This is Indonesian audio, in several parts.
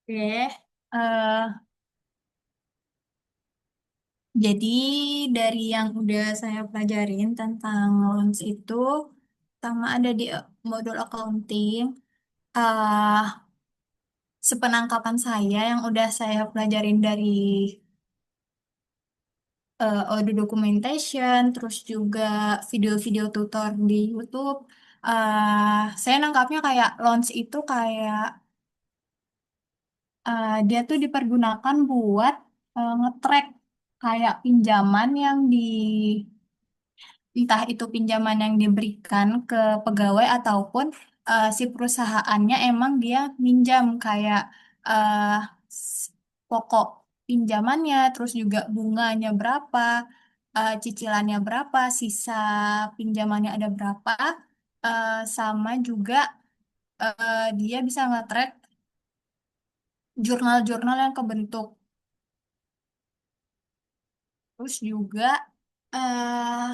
Oke, eh, jadi dari yang udah saya pelajarin tentang loans itu, pertama ada di modul accounting. eh Sepenangkapan saya yang udah saya pelajarin dari audio documentation, terus juga video-video tutor di YouTube, saya nangkapnya kayak loans itu kayak dia tuh dipergunakan buat nge-track kayak pinjaman yang entah itu pinjaman yang diberikan ke pegawai ataupun si perusahaannya emang dia minjam kayak eh, pokok pinjamannya, terus juga bunganya berapa, cicilannya berapa, sisa pinjamannya ada berapa, sama juga dia bisa nge-track jurnal-jurnal yang kebentuk. Terus juga eh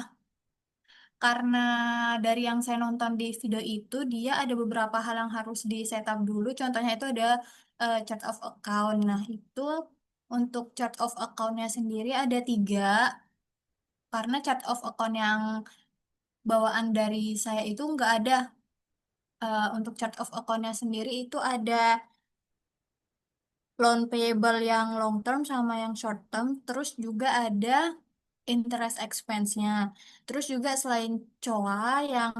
karena dari yang saya nonton di video itu, dia ada beberapa hal yang harus di setup dulu. Contohnya itu ada chart of account. Nah, itu untuk chart of account-nya sendiri ada tiga. Karena chart of account yang bawaan dari saya itu nggak ada. Untuk chart of account-nya sendiri itu ada loan payable yang long term sama yang short term. Terus juga ada interest expense-nya. Terus juga selain COA yang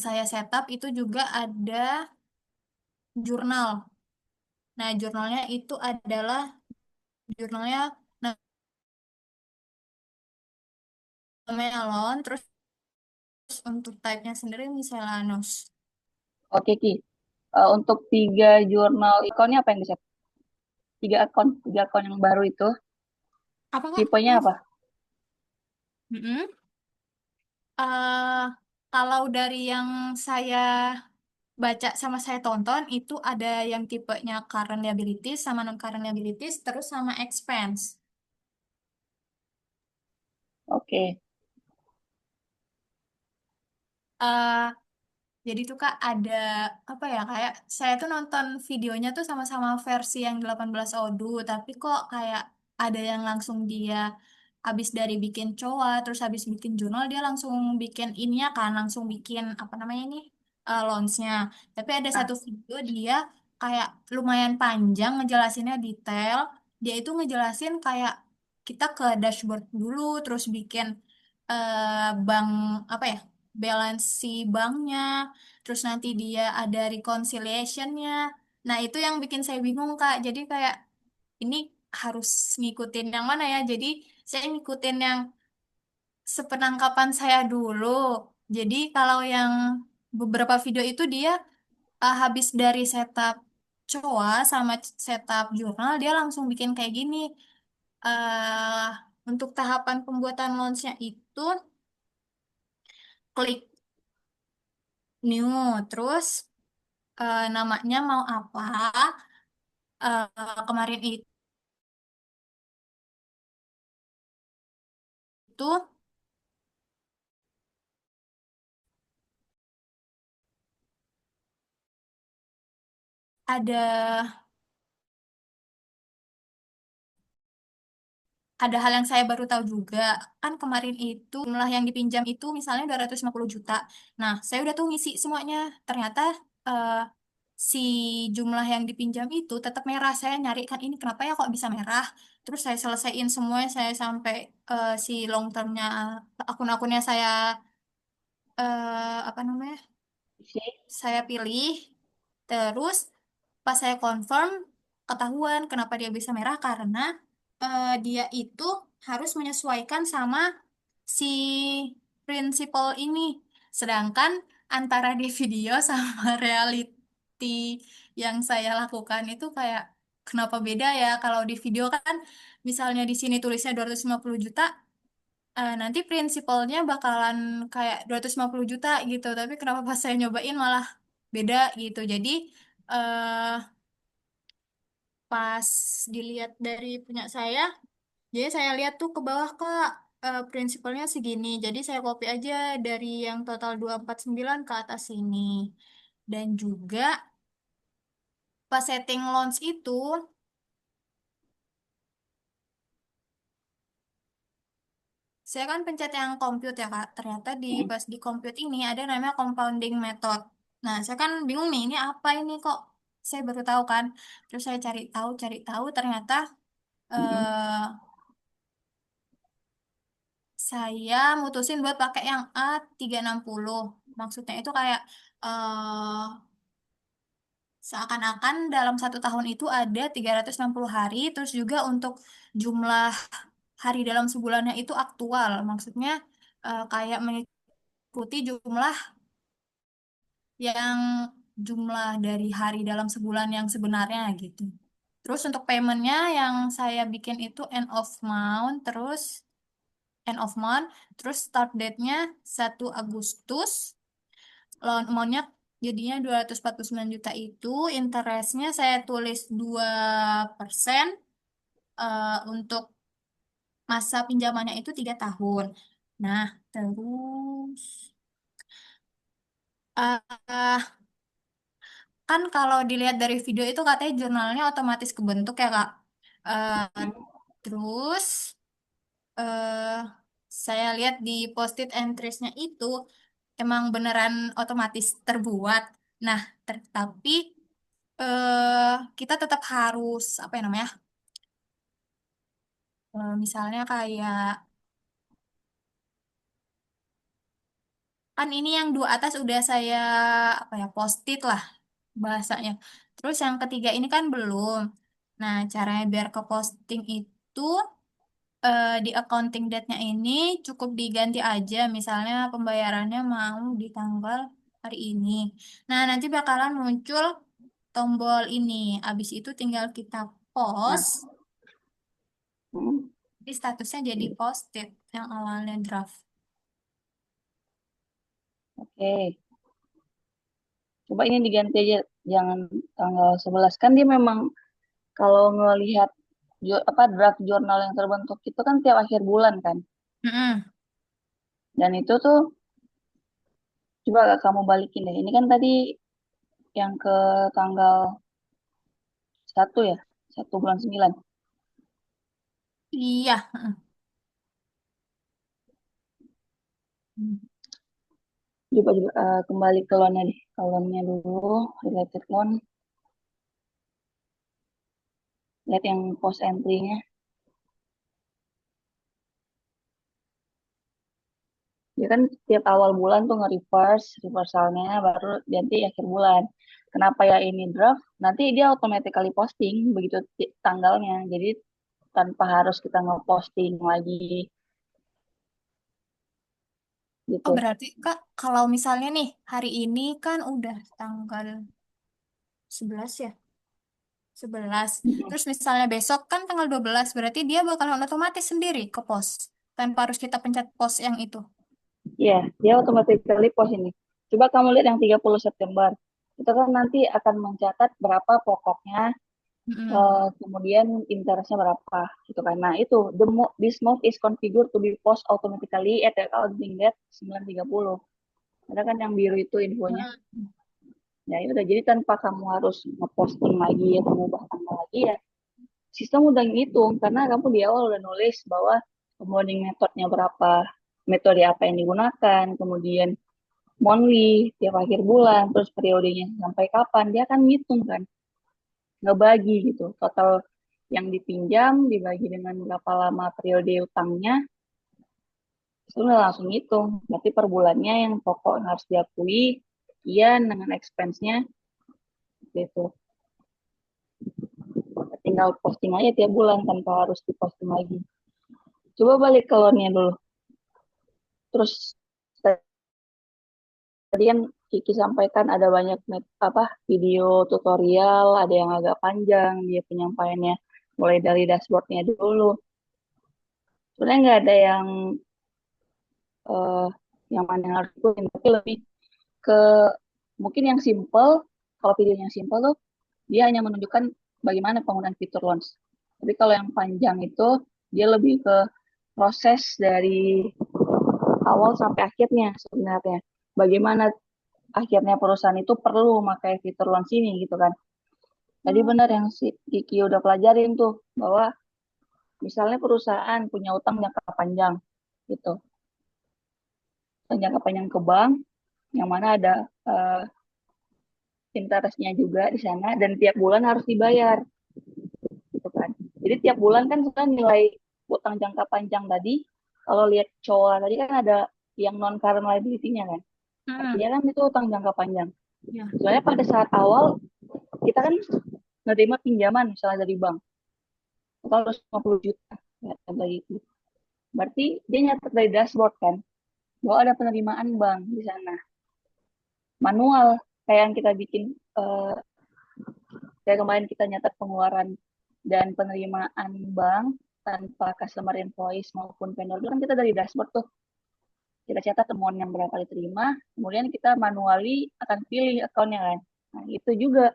saya setup itu juga ada jurnal. Nah, jurnalnya itu adalah jurnalnya namanya Alon, terus untuk type-nya sendiri miscellaneous. Oke, Ki. Untuk tiga jurnal ikonnya apa yang bisa? Tiga akun yang baru itu, Apa Kak? tipenya apa? Mm-mm. Eh, Kalau dari yang saya baca sama saya tonton itu ada yang tipenya current liabilities sama non current liabilities terus sama expense. Oke. Eh, Jadi tuh Kak ada apa ya kayak saya tuh nonton videonya tuh sama-sama versi yang 18 audio tapi kok kayak ada yang langsung dia habis dari bikin coa terus habis bikin jurnal dia langsung bikin ininya kan langsung bikin apa namanya ini launchnya. Tapi ada Nah, satu video dia kayak lumayan panjang ngejelasinnya detail. Dia itu ngejelasin kayak kita ke dashboard dulu terus bikin bank apa ya balance si banknya, terus nanti dia ada reconciliation-nya. Nah, itu yang bikin saya bingung, Kak. Jadi kayak ini harus ngikutin yang mana ya? Jadi saya ngikutin yang sepenangkapan saya dulu. Jadi kalau yang beberapa video itu dia habis dari setup COA sama setup jurnal, dia langsung bikin kayak gini. eh untuk tahapan pembuatan launch-nya itu klik new, terus namanya mau apa. Kemarin itu ada ada hal yang saya baru tahu juga. Kan kemarin itu jumlah yang dipinjam itu misalnya 250 juta. Nah, saya udah tuh ngisi semuanya. Ternyata eh, si jumlah yang dipinjam itu tetap merah. Saya nyari kan ini kenapa ya kok bisa merah. Terus saya selesaiin semua, saya sampai si long termnya akun-akunnya saya apa namanya? isi. Saya pilih. Terus pas saya confirm ketahuan kenapa dia bisa merah karena dia itu harus menyesuaikan sama si prinsipal ini. Sedangkan antara di video sama reality yang saya lakukan itu kayak kenapa beda ya? Kalau di video kan misalnya di sini tulisnya 250 juta, nanti prinsipalnya bakalan kayak 250 juta gitu. Tapi kenapa pas saya nyobain malah beda gitu. Jadi eh pas dilihat dari punya saya, jadi saya lihat tuh ke bawah Kak, prinsipalnya segini. Jadi saya copy aja dari yang total 249 ke atas sini. Dan juga pas setting launch itu, saya kan pencet yang compute ya Kak. Ternyata Mm-mm. pas di compute ini ada namanya compounding method. Nah, saya kan bingung nih, ini apa ini kok? Saya baru tahu kan. Terus saya cari tahu, ternyata Mm-mm. eh, saya mutusin buat pakai yang A360. Maksudnya itu kayak seakan-akan dalam 1 tahun itu ada 360 hari, terus juga untuk jumlah hari dalam sebulannya itu aktual. Maksudnya kayak mengikuti yang jumlah dari hari dalam sebulan yang sebenarnya gitu. Terus untuk paymentnya yang saya bikin itu end of month, terus start date-nya 1 Agustus, loan amount-nya jadinya 249 juta itu, interestnya saya tulis 2%, untuk masa pinjamannya itu 3 tahun. Nah, terus eh, kan kalau dilihat dari video itu katanya jurnalnya otomatis kebentuk ya Kak. Eh, Mm-mm. terus eh, saya lihat di post-it entries-nya itu emang beneran otomatis terbuat. Nah, tapi kita tetap harus apa ya namanya? Misalnya kayak kan ini yang dua atas udah saya apa ya post-it lah bahasanya. Terus yang ketiga ini kan belum. Nah, caranya biar ke posting itu di accounting date-nya ini cukup diganti aja. Misalnya pembayarannya mau di tanggal hari ini. Nah, nanti bakalan muncul tombol ini. Habis itu tinggal kita Nah, post. mm, Di statusnya jadi posted yang awalnya draft. oke. Coba ini diganti aja, jangan tanggal 11. Kan dia memang kalau ngelihat apa draft jurnal yang terbentuk itu kan tiap akhir bulan kan. Mm-mm. Dan itu tuh coba kamu balikin deh. Ini kan tadi yang ke tanggal 1 ya, 1 bulan 9. Iya. Mm. Coba kembali ke loannya deh. Ke loannya dulu, related loan. Lihat yang post entry-nya. Dia kan tiap awal bulan tuh nge-reverse, reversalnya baru nanti akhir bulan. Kenapa ya ini draft? Nanti dia automatically posting begitu tanggalnya. Jadi tanpa harus kita nge-posting lagi Oh, gitu. berarti Kak, kalau misalnya nih, hari ini kan udah tanggal 11 ya? 11. Mm-mm. Terus misalnya besok kan tanggal 12, berarti dia bakalan otomatis sendiri ke pos. Tanpa harus kita pencet pos yang itu. Iya, dia automatically post ini. Coba kamu lihat yang 30 September. Itu kan nanti akan mencatat berapa pokoknya, Mm-mm. kemudian interestnya berapa gitu kan. Nah, itu this move is configured to be post automatically at the accounting date 9.30. Ada kan yang biru itu infonya. Mm-mm. Ya udah jadi tanpa kamu harus ngeposting lagi atau mengubah tanggal lagi ya. Sistem udah ngitung karena kamu di awal udah nulis bahwa compounding metodenya berapa, metode apa yang digunakan, kemudian monthly tiap akhir bulan, terus periodenya sampai kapan, dia akan ngitung kan, ngebagi gitu. Total yang dipinjam dibagi dengan berapa lama periode utangnya, itu udah langsung ngitung. Berarti per bulannya yang pokok yang harus diakui, sekian dengan expense-nya gitu. Tinggal posting aja tiap bulan tanpa harus diposting lagi. Coba balik ke loan dulu. Terus tadi kan Kiki sampaikan ada banyak apa video tutorial, ada yang agak panjang dia penyampaiannya, mulai dari dashboardnya dulu. Sebenarnya nggak ada eh, yang mana yang harus ikutin, tapi lebih ke mungkin yang simple. Kalau video yang simple tuh dia hanya menunjukkan bagaimana penggunaan fitur launch. Tapi kalau yang panjang itu dia lebih ke proses dari awal sampai akhirnya sebenarnya. Bagaimana akhirnya perusahaan itu perlu pakai fitur loan sini gitu kan. Tadi Hmm. benar yang si Kiki udah pelajarin tuh, bahwa misalnya perusahaan punya utang jangka panjang gitu, utang jangka panjang ke bank, yang mana ada uh, interestnya juga di sana, dan tiap bulan harus dibayar gitu kan. Jadi tiap bulan kan sebenarnya nilai utang jangka panjang tadi, kalau lihat COA tadi kan ada yang non current liability-nya kan. Hmm. Artinya kan itu utang jangka panjang. Ya. Soalnya pada saat awal kita kan menerima pinjaman misalnya dari bank, total 250 juta. Ya, itu. Berarti dia nyatet dari dashboard kan, bahwa ada penerimaan bank di sana. Manual, kayak yang kita bikin, kayak kemarin kita nyatet pengeluaran dan penerimaan bank tanpa customer invoice maupun vendor, itu kan kita dari dashboard tuh. Kita catat temuan yang berapa diterima, kemudian kita manually akan pilih akunnya kan. Nah, itu juga.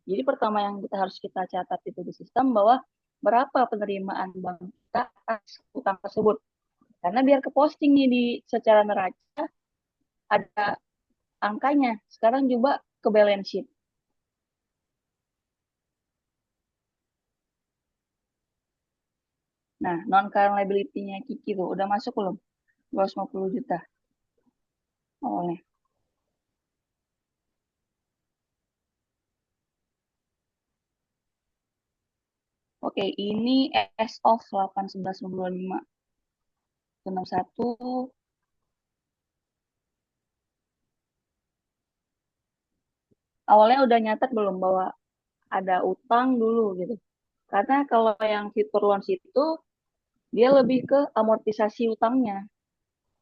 Jadi pertama yang kita catat itu di sistem, bahwa berapa penerimaan bank kita atas utang tersebut. Karena biar ke posting nih di secara neraca ada angkanya. Sekarang coba ke balance sheet. Nah, non current liability-nya Kiki tuh udah masuk belum? 250 juta awalnya. Oke, ini as of 8/11/2025. 61 awalnya udah nyatet belum bahwa ada utang dulu gitu. Karena kalau yang fitur loans itu dia lebih ke amortisasi utangnya.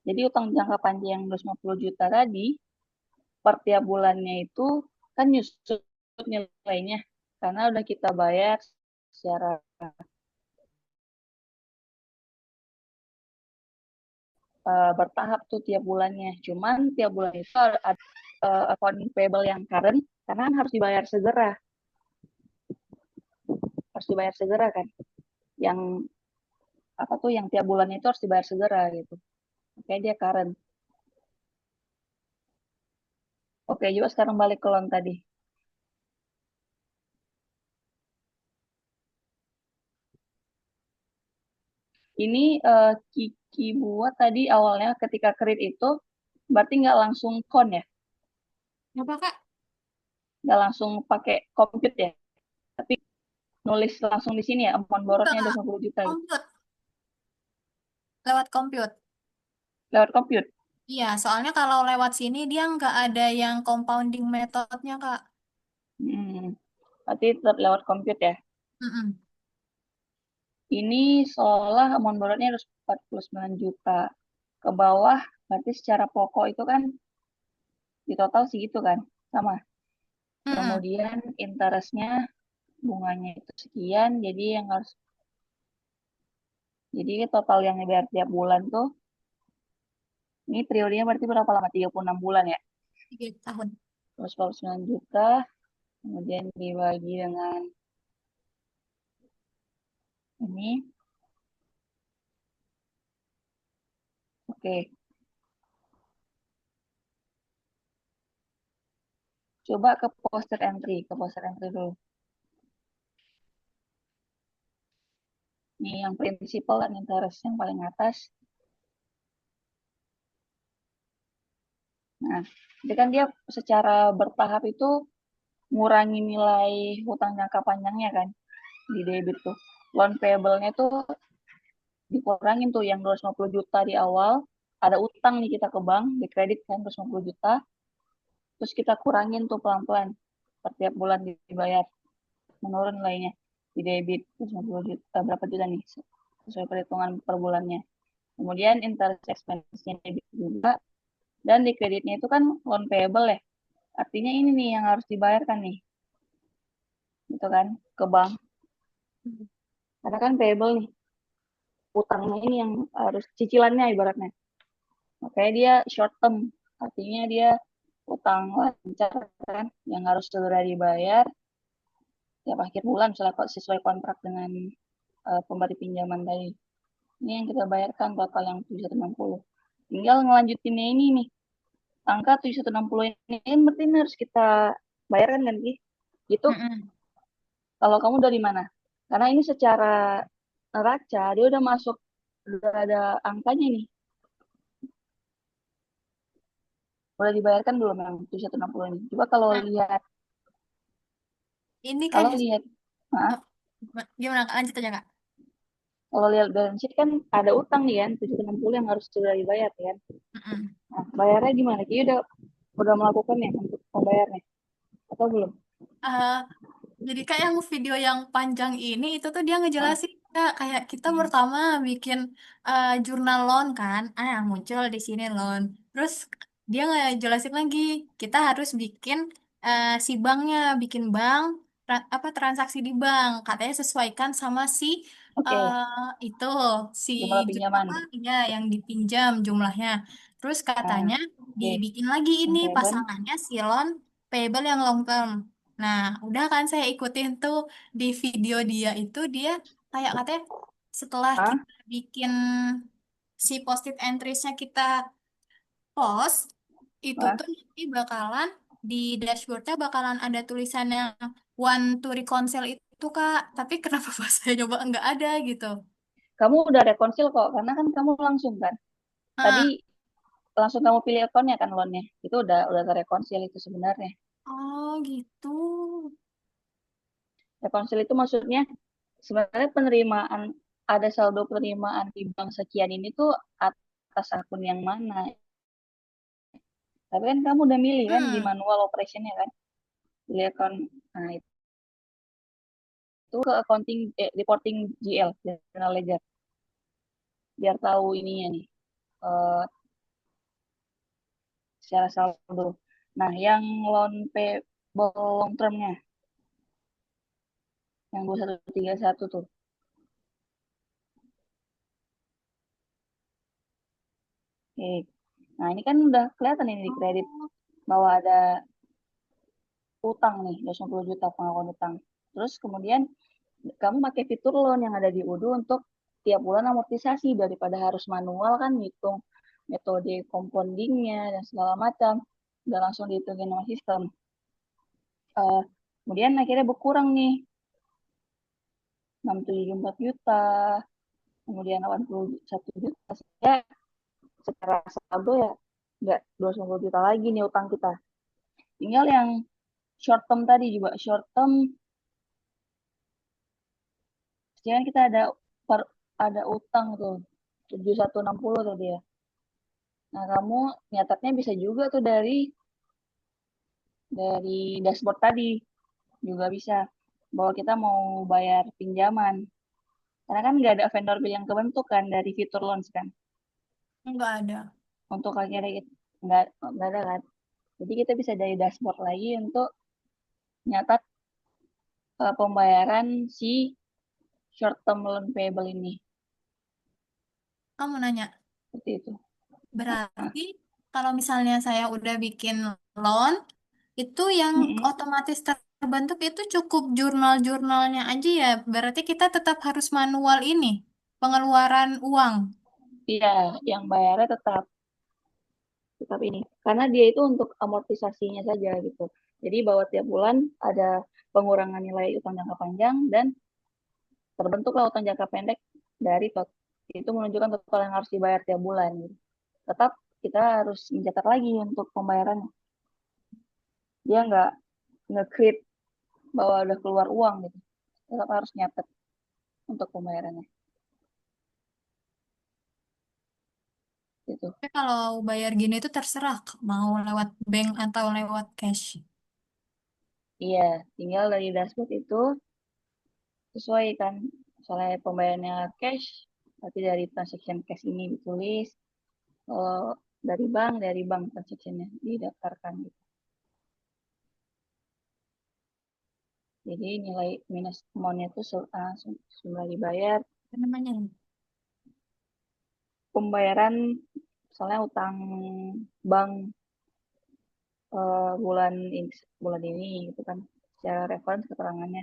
Jadi utang jangka panjang yang 250 juta tadi per tiap bulannya itu kan nyusut nilainya karena udah kita bayar secara bertahap tuh tiap bulannya. Cuman tiap bulan itu ada account payable yang current karena kan harus dibayar segera kan. Yang apa tuh yang tiap bulannya itu harus dibayar segera gitu. Oke, dia current. Oke, juga sekarang balik ke loan tadi. Ini Kiki buat tadi awalnya ketika kredit itu berarti nggak langsung kon ya, Apa Kak? nggak langsung pakai compute ya, tapi nulis langsung di sini ya, amount borrowednya Enggak, 20 juta gitu, komput. Lewat komput. lewat compute. Iya, soalnya kalau lewat sini dia nggak ada yang compounding metodenya, Kak. Hmm, berarti tetap lewat compute ya. Mm-mm. Ini seolah amount borrowednya harus 49 juta. Ke bawah, berarti secara pokok itu kan di total segitu kan, sama. Mm-mm. Kemudian interestnya, bunganya itu sekian, jadi total yang dibayar tiap bulan tuh, ini periodenya berarti berapa lama? 36 bulan ya. 3 tahun. 149 juta, kemudian dibagi dengan ini. Oke, coba ke poster entry dulu. Ini yang principal dan interest yang paling atas. Nah, jadi kan dia secara bertahap itu ngurangi nilai hutang jangka panjangnya kan di debit tuh. Loan payable-nya tuh dikurangin tuh yang 250 juta di awal. Ada utang nih kita ke bank, di kredit kan 250 juta. Terus kita kurangin tuh pelan-pelan. Setiap bulan dibayar. Menurun nilainya. Di debit 250 juta. Berapa juta nih? Sesuai perhitungan per bulannya. Kemudian interest expense-nya debit juga. Dan di kreditnya itu kan loan payable ya. Artinya ini nih yang harus dibayarkan nih. Gitu kan. Ke bank. Karena kan payable nih. Utangnya ini yang harus cicilannya ibaratnya. Makanya dia short term. Artinya dia utang lancar kan. Yang harus segera dibayar. Tiap akhir bulan misalnya kok sesuai kontrak dengan pemberi pinjaman tadi. Ini yang kita bayarkan total yang 760. Tinggal ngelanjutinnya ini nih. angka 760 ini kan berarti ini harus kita bayarkan kan, Ki? Itu Mm-mm. kalau kamu dari mana? Karena ini secara neraca, dia udah masuk, udah ada angkanya nih. Udah dibayarkan belum yang 760 ini? Coba Nah, ini kan kalau lihat, nah, oh, gimana Kak? Lanjut aja Kak. kalau lihat balance sheet kan ada utang nih kan, 760 yang harus sudah dibayar kan. Mm-mm. Nah, bayarnya gimana? Ki udah melakukan ya untuk membayarnya atau belum? Eh, Jadi kayak yang video yang panjang ini itu tuh dia Nah, ngejelasin Kak, kayak kita pertama bikin jurnal loan kan, yang muncul di sini loan. Terus dia ngejelasin lagi kita harus bikin si banknya, bikin bank apa transaksi di bank, katanya sesuaikan sama si oke, itu si jumlah pinjaman. apa ya yang dipinjam jumlahnya. Terus Nah, katanya oke, dibikin lagi ini sampai ban. pasangannya si loan payable yang long term. Nah, udah kan saya ikutin tuh di video dia itu dia kayak katanya setelah Ah, kita bikin si post-it entries-nya kita post, itu ah. tuh nanti bakalan di dashboardnya bakalan ada tulisannya want to reconcile itu Kak. Tapi kenapa pas saya coba nggak ada gitu. Kamu udah rekonsil kok, karena kan kamu langsung kan. Tadi Ah, langsung kamu pilih akunnya kan loannya. Itu udah terrekonsil itu sebenarnya. oh gitu. Rekonsil itu maksudnya sebenarnya penerimaan, ada saldo penerimaan di bank sekian ini tuh atas akun yang mana. Tapi kan kamu udah milih kan di Hmm, manual operationnya kan. Pilih akun, nah itu ke accounting, reporting GL, General Ledger. Biar tahu ininya nih, eh, secara saldo. Nah, yang loan payable long termnya, yang 2131 tuh. Oke. Nah, ini kan udah kelihatan ini di kredit oh, bahwa ada utang nih, 20 juta pengakuan utang. Terus kemudian kamu pakai fitur loan yang ada di Udu untuk tiap bulan amortisasi daripada harus manual kan ngitung metode compoundingnya dan segala macam. Udah langsung dihitungin sama sistem. Eh, kemudian akhirnya berkurang nih 674 juta, kemudian 81 juta. Ya, secara saldo ya nggak 250 juta lagi nih utang kita. Tinggal yang short term tadi juga. Short term, sekarang kita ada utang tuh 7160 tuh dia. Nah, kamu nyatetnya bisa juga tuh dari dashboard tadi juga bisa bahwa kita mau bayar pinjaman. Karena kan nggak ada vendor bill yang kebentuk kan dari fitur loans kan. nggak ada. Untuk akhirnya nggak ada kan. Jadi kita bisa dari dashboard lagi untuk nyatat pembayaran si short term loan payable ini. Kamu nanya. Seperti itu. Nah, Berarti kalau misalnya saya udah bikin loan, itu yang mm-mm. otomatis terbentuk itu cukup jurnal-jurnalnya aja ya. Berarti kita tetap harus manual ini, pengeluaran uang. Iya, yang bayarnya tetap ini. Karena dia itu untuk amortisasinya saja gitu. Jadi bahwa tiap bulan ada pengurangan nilai utang jangka panjang dan terbentuklah utang jangka pendek dari itu menunjukkan total yang harus dibayar tiap bulan gitu. Tetap kita harus mencatat lagi untuk pembayaran. Dia nge-create bahwa udah keluar uang gitu. Tetap harus nyatet untuk pembayarannya gitu. Tapi kalau bayar gini itu terserah mau lewat bank atau lewat cash. Iya, tinggal dari dashboard itu sesuai kan. Misalnya pembayarannya cash, berarti dari transaction cash ini ditulis. Kalau dari bank transaksinya didaftarkan gitu. Jadi nilai minus amount-nya itu sudah dibayar. Apa namanya? Pembayaran misalnya utang bank bulan ini gitu kan. Secara reference keterangannya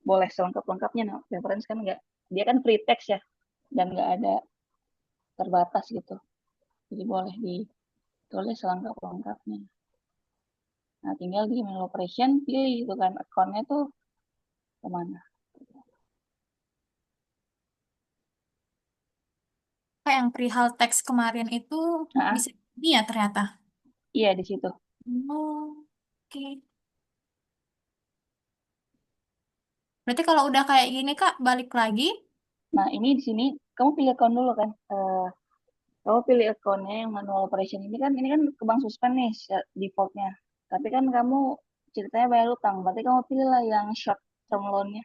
boleh selengkap-lengkapnya. Nah, reference kan nggak, dia kan free text ya dan nggak ada terbatas gitu. Jadi boleh tulis lengkap-lengkapnya. Nah, tinggal di email operation pilih itu kan akunnya tuh kemana. Kayak yang perihal teks kemarin itu Nah, bisa ini ya ternyata. iya di situ. Oh, oke. Berarti kalau udah kayak gini Kak, balik lagi. Nah, ini di sini kamu pilih akun dulu kan. Kamu pilih akunnya yang manual operation ini kan ke bank suspend nih defaultnya. Tapi kan kamu ceritanya bayar utang, berarti kamu pilih lah yang short term loan-nya.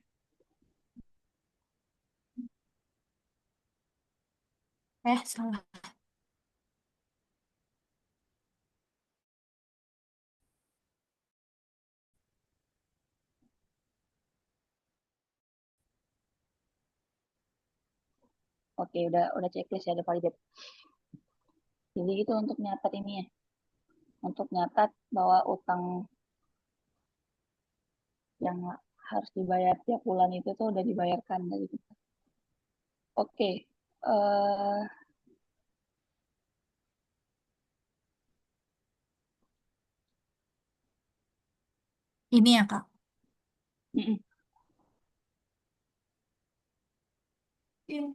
Salah. Oke, udah checklist ya, udah validate. Jadi itu untuk nyatat ini ya, untuk nyatat bahwa utang yang harus dibayar tiap bulan itu tuh udah dibayarkan dari kita. Oke, eh Ini ya Kak. mm-mm. Iya.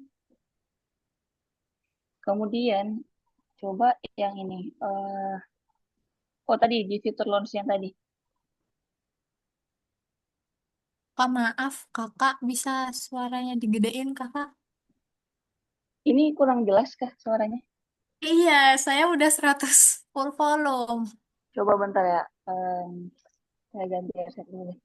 Kemudian coba yang ini. Oh tadi di fitur launch yang tadi. Kak maaf, Kakak bisa suaranya digedein Kakak? Ini kurang jelas kah suaranya? Iya, saya udah 100 full volume. Coba bentar ya. Saya ganti headset dulu deh.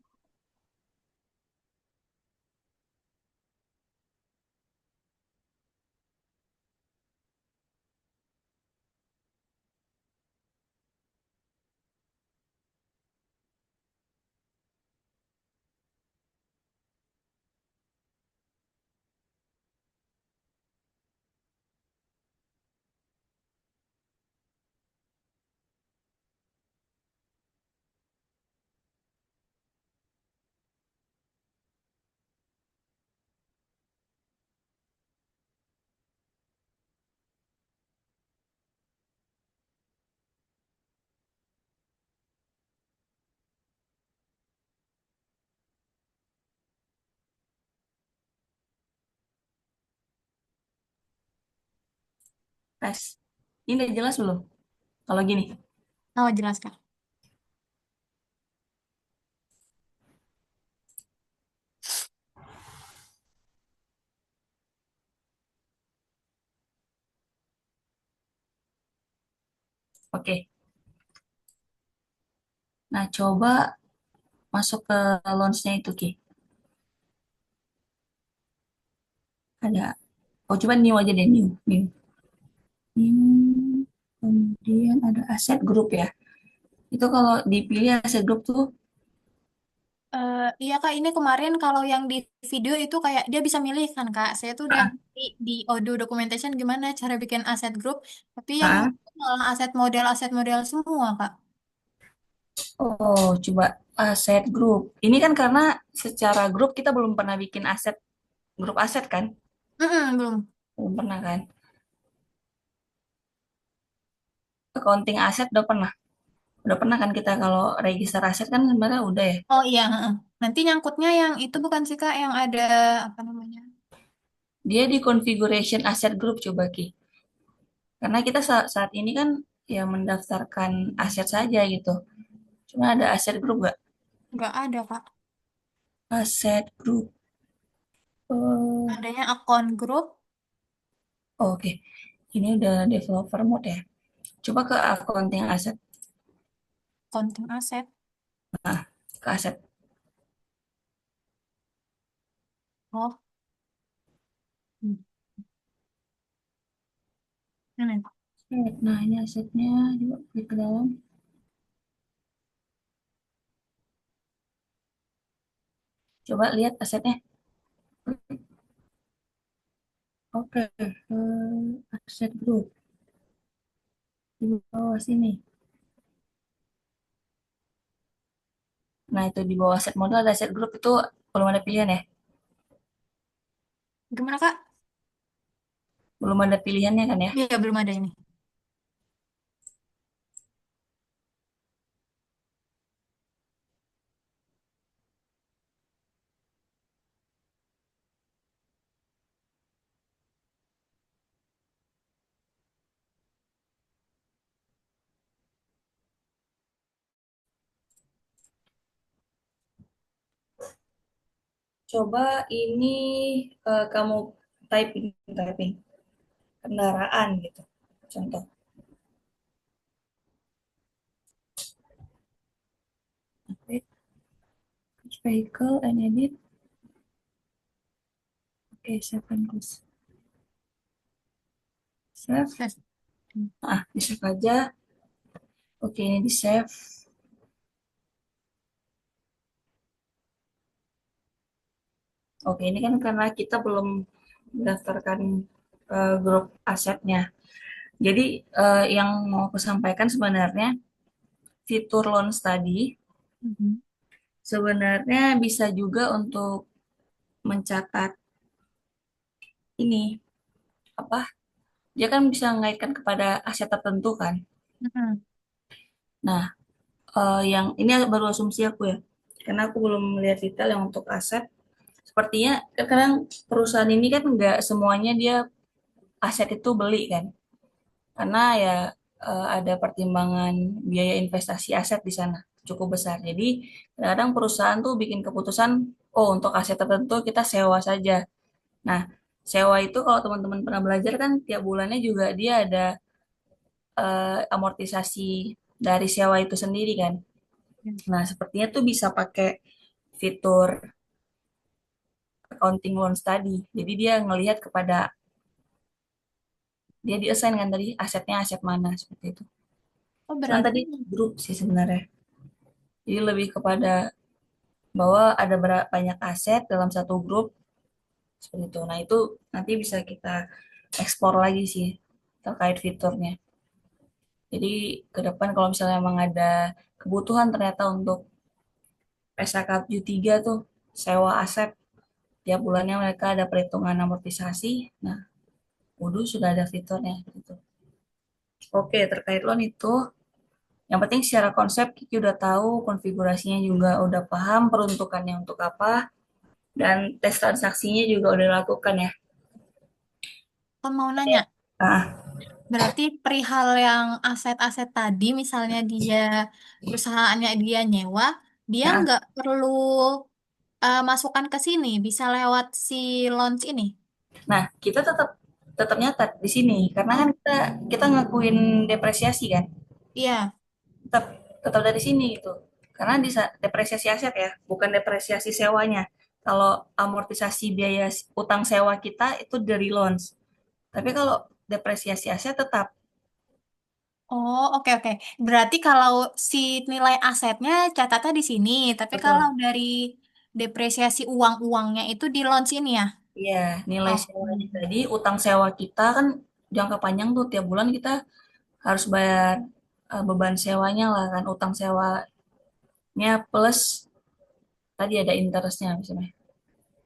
Tes. Ini udah jelas belum? Kalau gini. Oh, jelas Kak. Oke. Nah, coba masuk ke launch-nya itu, Ki. Ada. Oh, coba new aja deh, new. New. New. Kemudian ada aset grup ya. Itu kalau dipilih aset grup tuh, Iya Kak, ini kemarin kalau yang di video itu kayak dia bisa milih kan Kak. Saya tuh udah ah, di Odoo Documentation gimana cara bikin aset group, tapi yang ah. malah aset model semua Kak. Oh, coba aset grup. Ini kan karena secara grup kita belum pernah bikin aset, grup aset kan? Belum. Belum pernah kan? Accounting aset udah pernah. Udah pernah kan kita kalau register aset kan sebenarnya udah ya. Oh iya, heeh. Nanti nyangkutnya yang itu bukan sih Kak, yang ada apa namanya? Dia di configuration aset group coba Ki. Karena kita saat ini kan ya mendaftarkan aset saja gitu. Cuma ada aset group nggak? Nggak ada Kak. Aset group. Oh, Adanya akun grup, oke. Ini udah developer mode ya. Coba ke accounting aset. konten aset. Nah, ke aset. Oh, hmm. Ini. Nah, ini asetnya juga klik ke dalam. Coba lihat asetnya. Oke, aset group di bawah sini. Nah, itu di bawah aset modal ada aset group itu belum ada pilihan ya. Gimana Kak? Belum ada pilihannya kan ya. Iya, belum ada ini. Coba ini kamu typing, typing kendaraan gitu. Contoh, which vehicle and edit. Oke, save and close. Save. Yes. Ah, di save aja. Oke, ini di save. Oke, ini kan karena kita belum mendaftarkan grup asetnya. Jadi yang mau aku sampaikan sebenarnya fitur loan study Mhm. sebenarnya bisa juga untuk mencatat ini apa? Dia kan bisa mengaitkan kepada aset tertentu kan. Mhm. Nah, yang ini baru asumsi aku ya, karena aku belum melihat detail yang untuk aset. Sepertinya kadang perusahaan ini kan nggak semuanya dia aset itu beli kan, karena ya ada pertimbangan biaya investasi aset di sana cukup besar. Jadi kadang perusahaan tuh bikin keputusan, oh untuk aset tertentu kita sewa saja. Nah, sewa itu kalau teman-teman pernah belajar kan tiap bulannya juga dia ada amortisasi dari sewa itu sendiri kan. Nah, sepertinya tuh bisa pakai fitur accounting loan study. Jadi dia ngelihat kepada dia di-assign kan tadi asetnya aset mana seperti itu. Oh, Cuman berarti tadi grup sih sebenarnya. Jadi lebih kepada bahwa ada banyak aset dalam satu grup seperti itu. Nah, itu nanti bisa kita eksplor lagi sih terkait fiturnya. Jadi ke depan kalau misalnya emang ada kebutuhan ternyata untuk PSAK 3 tuh sewa aset tiap bulannya mereka ada perhitungan amortisasi. Nah, Udu sudah ada fiturnya gitu. Oke, terkait loan itu yang penting secara konsep Kiki udah tahu, konfigurasinya juga udah paham, peruntukannya untuk apa, dan tes transaksinya juga udah dilakukan ya. aku mau nanya, Ya. Ah, berarti perihal yang aset-aset tadi, misalnya dia perusahaannya dia nyewa, dia nah, nggak perlu masukkan ke sini, bisa lewat si launch ini. nah, kita tetap tetap nyatat di sini karena kan Oh, kita ngakuin depresiasi kan. iya. Tetap tetap dari sini gitu. Karena di depresiasi aset ya, bukan depresiasi sewanya. Kalau amortisasi biaya utang sewa kita itu dari loans. Tapi kalau depresiasi aset tetap Oh, oke oke. Berarti kalau si nilai asetnya catatnya di sini, tapi kalau betul. dari depresiasi uang-uangnya itu di launch ini ya. Iya, nilai Oh. sewanya tadi, utang sewa kita kan jangka panjang tuh tiap bulan kita harus bayar beban sewanya lah kan, utang sewanya plus tadi ada interestnya misalnya.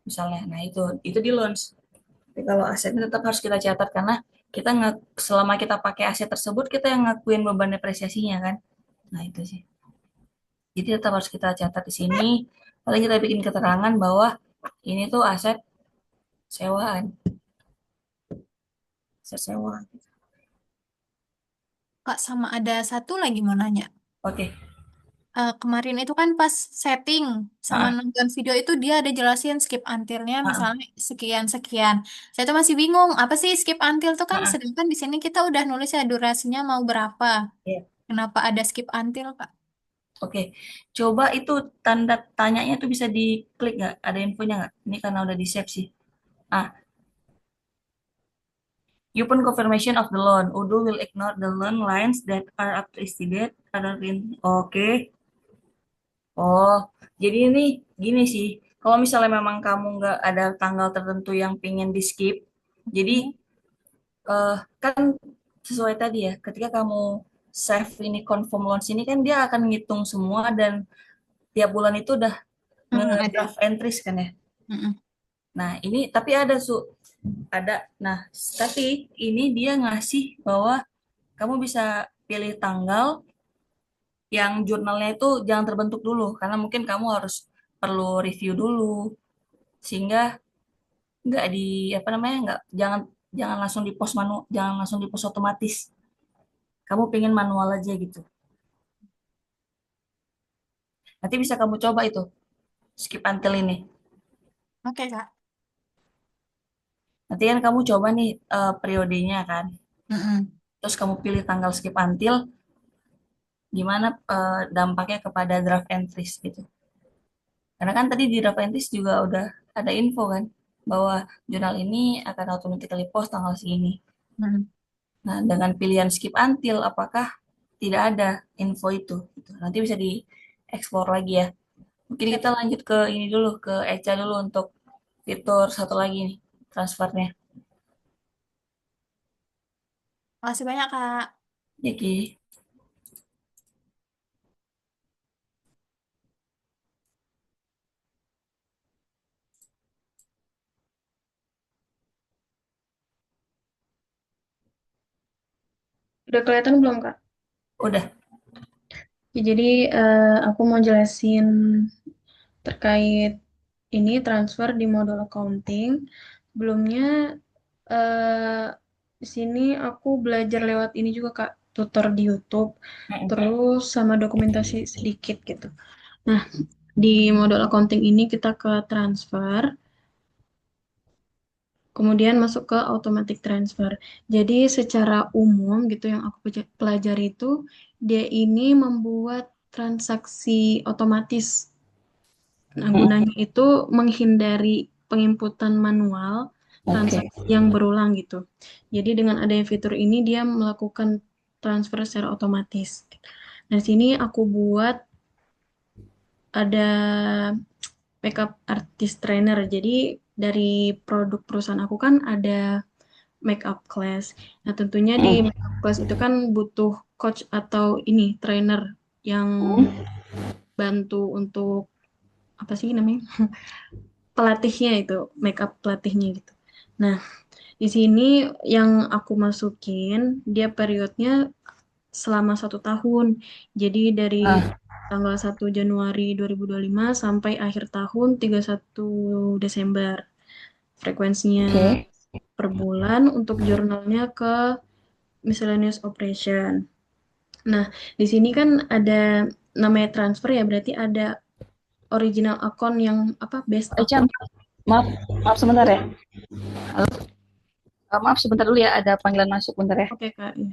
Misalnya, nah itu di loans. Tapi kalau asetnya tetap harus kita catat karena kita nggak selama kita pakai aset tersebut kita yang ngakuin beban depresiasinya kan. Nah itu sih. Jadi tetap harus kita catat di sini. Paling kita bikin keterangan bahwa ini tuh aset sewaan, aset sewa. Kak, sama ada satu lagi mau nanya. Oke. Kemarin itu kan pas setting sama Ah, nonton video itu dia ada jelasin skip untilnya ah, ah, misalnya sekian-sekian. Saya tuh masih bingung, apa sih skip until tuh kan ah, ah. sedangkan di sini kita udah nulis ya durasinya mau berapa. Iya. Kenapa ada skip until, Kak? Oke, coba itu tanda tanyanya tuh bisa diklik nggak? Ada infonya nggak? Ini karena udah di save sih. Ah, upon confirmation of the loan, Udo will ignore the loan lines that are up to its date. Oke. Oh, jadi ini gini sih. Kalau misalnya memang kamu nggak ada tanggal tertentu yang pingin di skip, jadi Hmm. kan sesuai tadi ya. Ketika kamu save ini confirm loans ini kan dia akan ngitung semua dan tiap bulan itu udah Ada. nge-draft entries kan ya. Mm-mm. Nah, ini tapi ada ada. Nah, tapi ini dia ngasih bahwa kamu bisa pilih tanggal yang jurnalnya itu jangan terbentuk dulu karena mungkin kamu harus perlu review dulu sehingga nggak di apa namanya nggak jangan jangan langsung di post jangan langsung di post otomatis. Kamu pengen manual aja gitu. Nanti bisa kamu coba itu skip until ini. Oke, Kak. Nanti kan kamu coba nih periodenya kan. Mm-mm. Terus kamu pilih tanggal skip until, gimana dampaknya kepada draft entries gitu. Karena kan tadi di draft entries juga udah ada info kan bahwa jurnal ini akan automatically post tanggal segini. Mm. Nah, dengan pilihan skip until, apakah tidak ada info itu? Gitu. Nanti bisa dieksplor lagi ya. Mungkin Yap. kita lanjut ke ini dulu, ke Eca dulu untuk fitur satu lagi nih, transfernya. Makasih banyak, Kak. Jadi, Udah kelihatan belum, Kak? udah. Ya, jadi aku mau jelasin terkait ini transfer di modal accounting. Sebelumnya eh, di sini aku belajar lewat ini juga, Kak, tutor di YouTube, terus sama dokumentasi sedikit gitu. Nah, di modal accounting ini kita ke transfer, kemudian masuk ke automatic transfer. Jadi secara umum gitu yang aku pelajari itu, dia ini membuat transaksi otomatis. Nah, gunanya itu menghindari penginputan manual, Oke. transaksi yang berulang gitu. Jadi dengan adanya fitur ini dia melakukan transfer secara otomatis. Nah, di sini aku buat ada makeup artist trainer. Jadi dari produk perusahaan aku kan ada makeup class. Nah, tentunya di Mm. makeup class itu kan butuh coach atau ini trainer yang bantu untuk apa sih namanya? Pelatihnya itu, makeup pelatihnya gitu. Nah, di sini yang aku masukin dia periodnya selama 1 tahun. Jadi dari Ah, tanggal 1 Januari 2025 sampai akhir tahun 31 Desember. Frekuensinya oke. per bulan untuk jurnalnya ke miscellaneous operation. Nah, di sini kan ada namanya transfer ya, berarti ada original account yang apa base Eca, account. maaf, maaf sebentar ya. Maaf sebentar dulu ya, ada panggilan masuk bentar ya. Oke, Kak. Ya.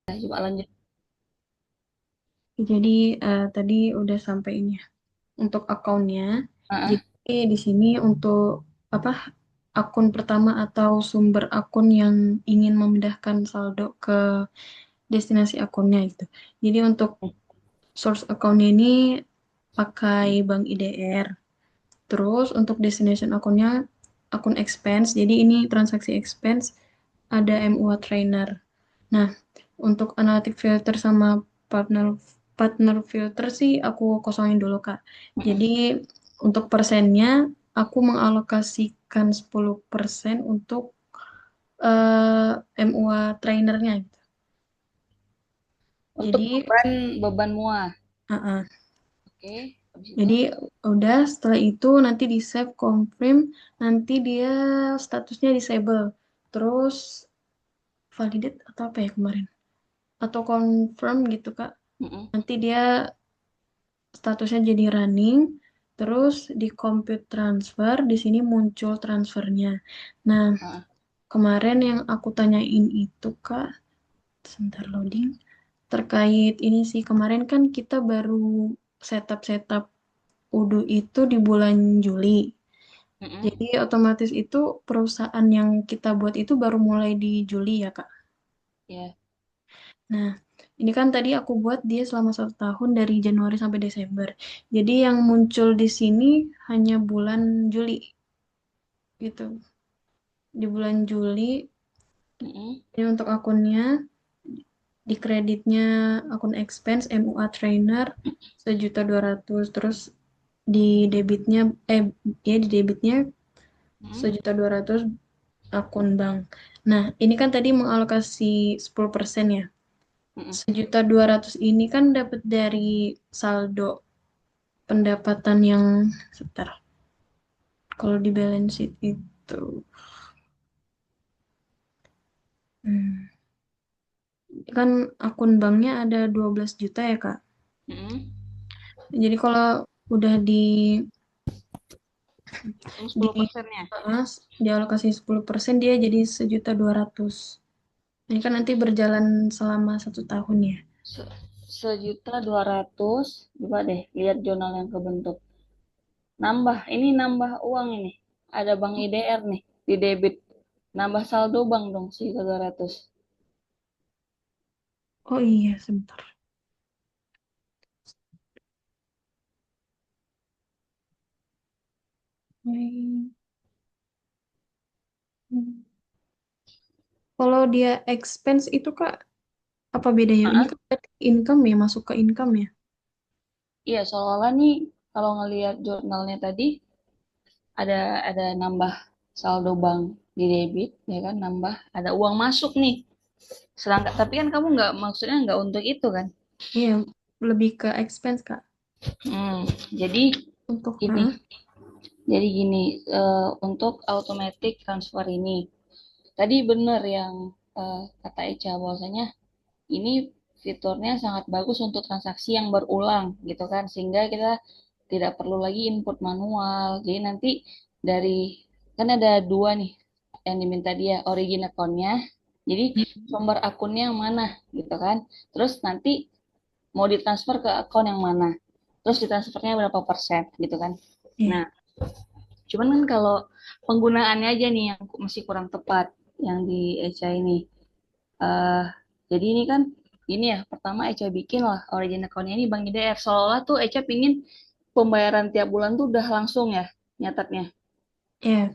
Nah, coba lanjut. Jadi tadi udah sampai ini ya. Untuk akunnya. Ah, Jadi di sini untuk apa akun pertama atau sumber akun yang ingin memindahkan saldo ke destinasi akunnya itu. Jadi untuk source akunnya ini pakai Bank IDR. Terus untuk destination akunnya akun expense. Jadi ini transaksi expense ada MUA trainer. Nah, Untuk analytic filter sama partner partner filter sih aku kosongin dulu, Kak. Mm-mm. Jadi untuk persennya aku mengalokasikan 10% untuk MUA trainernya gitu. Untuk Jadi, beban muah. uh, uh, Oke, habis itu. jadi udah setelah itu nanti di save confirm, nanti dia statusnya disable. Terus validate atau apa ya kemarin? Atau confirm gitu, Kak. Mm-mm. Nanti dia statusnya jadi running, terus di compute transfer, di sini muncul transfernya. Nah, Ah, kemarin yang aku tanyain itu, Kak, sebentar loading, terkait ini sih, kemarin kan kita baru setup-setup Udu itu di bulan Juli. mm-mm. Jadi otomatis itu perusahaan yang kita buat itu baru mulai di Juli ya, Kak. Ya. Nah, ini kan tadi aku buat dia selama 1 tahun dari Januari sampai Desember. Jadi yang muncul di sini hanya bulan Juli gitu. Di bulan Juli Mm-mm. ini untuk akunnya di kreditnya akun expense MUA trainer 1.200.000 terus di debitnya di debitnya Mm-mm. 1.200.000 akun bank. Nah, ini kan tadi mengalokasi 10% ya. Mm-mm. 1.200.000 ini kan dapat dari saldo pendapatan yang sebentar. Kalau di balance sheet itu hmm, kan akun banknya ada 12 juta ya, Kak. Mm-mm. Jadi kalau udah Hitung di 10%-nya. dialokasi 10% dia jadi 1.200.000. Ini kan nanti berjalan selama 1 tahun ya. Se1.200.000. Coba deh lihat jurnal yang kebentuk. Nambah, ini nambah uang ini. Ada bank IDR nih, di debit. Nambah saldo bank dong, 1.200. Oh iya, sebentar. Hmm. Kalau dia expense itu Kak, apa bedanya? Ini Ah, kan berarti income ya, masuk ke income ya? iya, seolah-olah nih kalau ngelihat jurnalnya tadi ada nambah saldo bank di debit, ya kan, nambah ada uang masuk nih. Sedangkan tapi kan kamu nggak maksudnya nggak untuk itu kan? Iya, lebih ke expense Kak. Hmm, jadi Untuk, gini, untuk automatic transfer ini tadi benar yang kata Eca bahwasanya ini fiturnya sangat bagus untuk transaksi yang berulang gitu kan sehingga kita tidak perlu lagi input manual. Jadi nanti dari kan ada dua nih yang diminta dia origin akunnya. Jadi sumber akunnya yang mana gitu kan. Terus nanti mau ditransfer ke akun yang mana. Terus ditransfernya berapa persen gitu kan. iya, Nah, cuman kan kalau penggunaannya aja nih yang masih kurang tepat yang di Echa ini. eh jadi ini kan ini ya pertama Echa bikin lah origin account ini Bank IDR seolah tuh Echa pingin pembayaran tiap bulan tuh udah langsung ya nyatatnya. iya,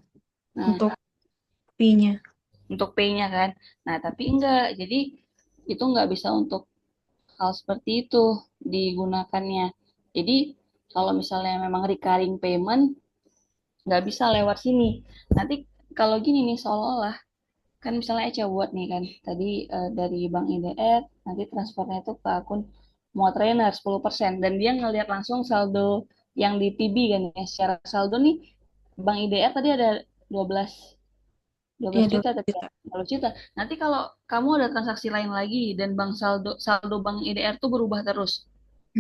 Nah, untuk fee-nya. untuk pay-nya kan. Nah, tapi enggak. Jadi itu enggak bisa untuk hal seperti itu digunakannya. Jadi kalau misalnya memang recurring payment nggak bisa lewat sini. Nanti kalau gini nih seolah-olah kan misalnya Eca buat nih kan tadi dari Bank IDR nanti transfernya itu ke akun Mua Trainer 10% dan dia ngelihat langsung saldo yang di TB kan ya secara saldo nih Bank IDR tadi ada 12 Iya, 12 dua juta tadi ya juta. 12 juta nanti kalau kamu ada transaksi lain lagi dan bank saldo Bank IDR tuh berubah terus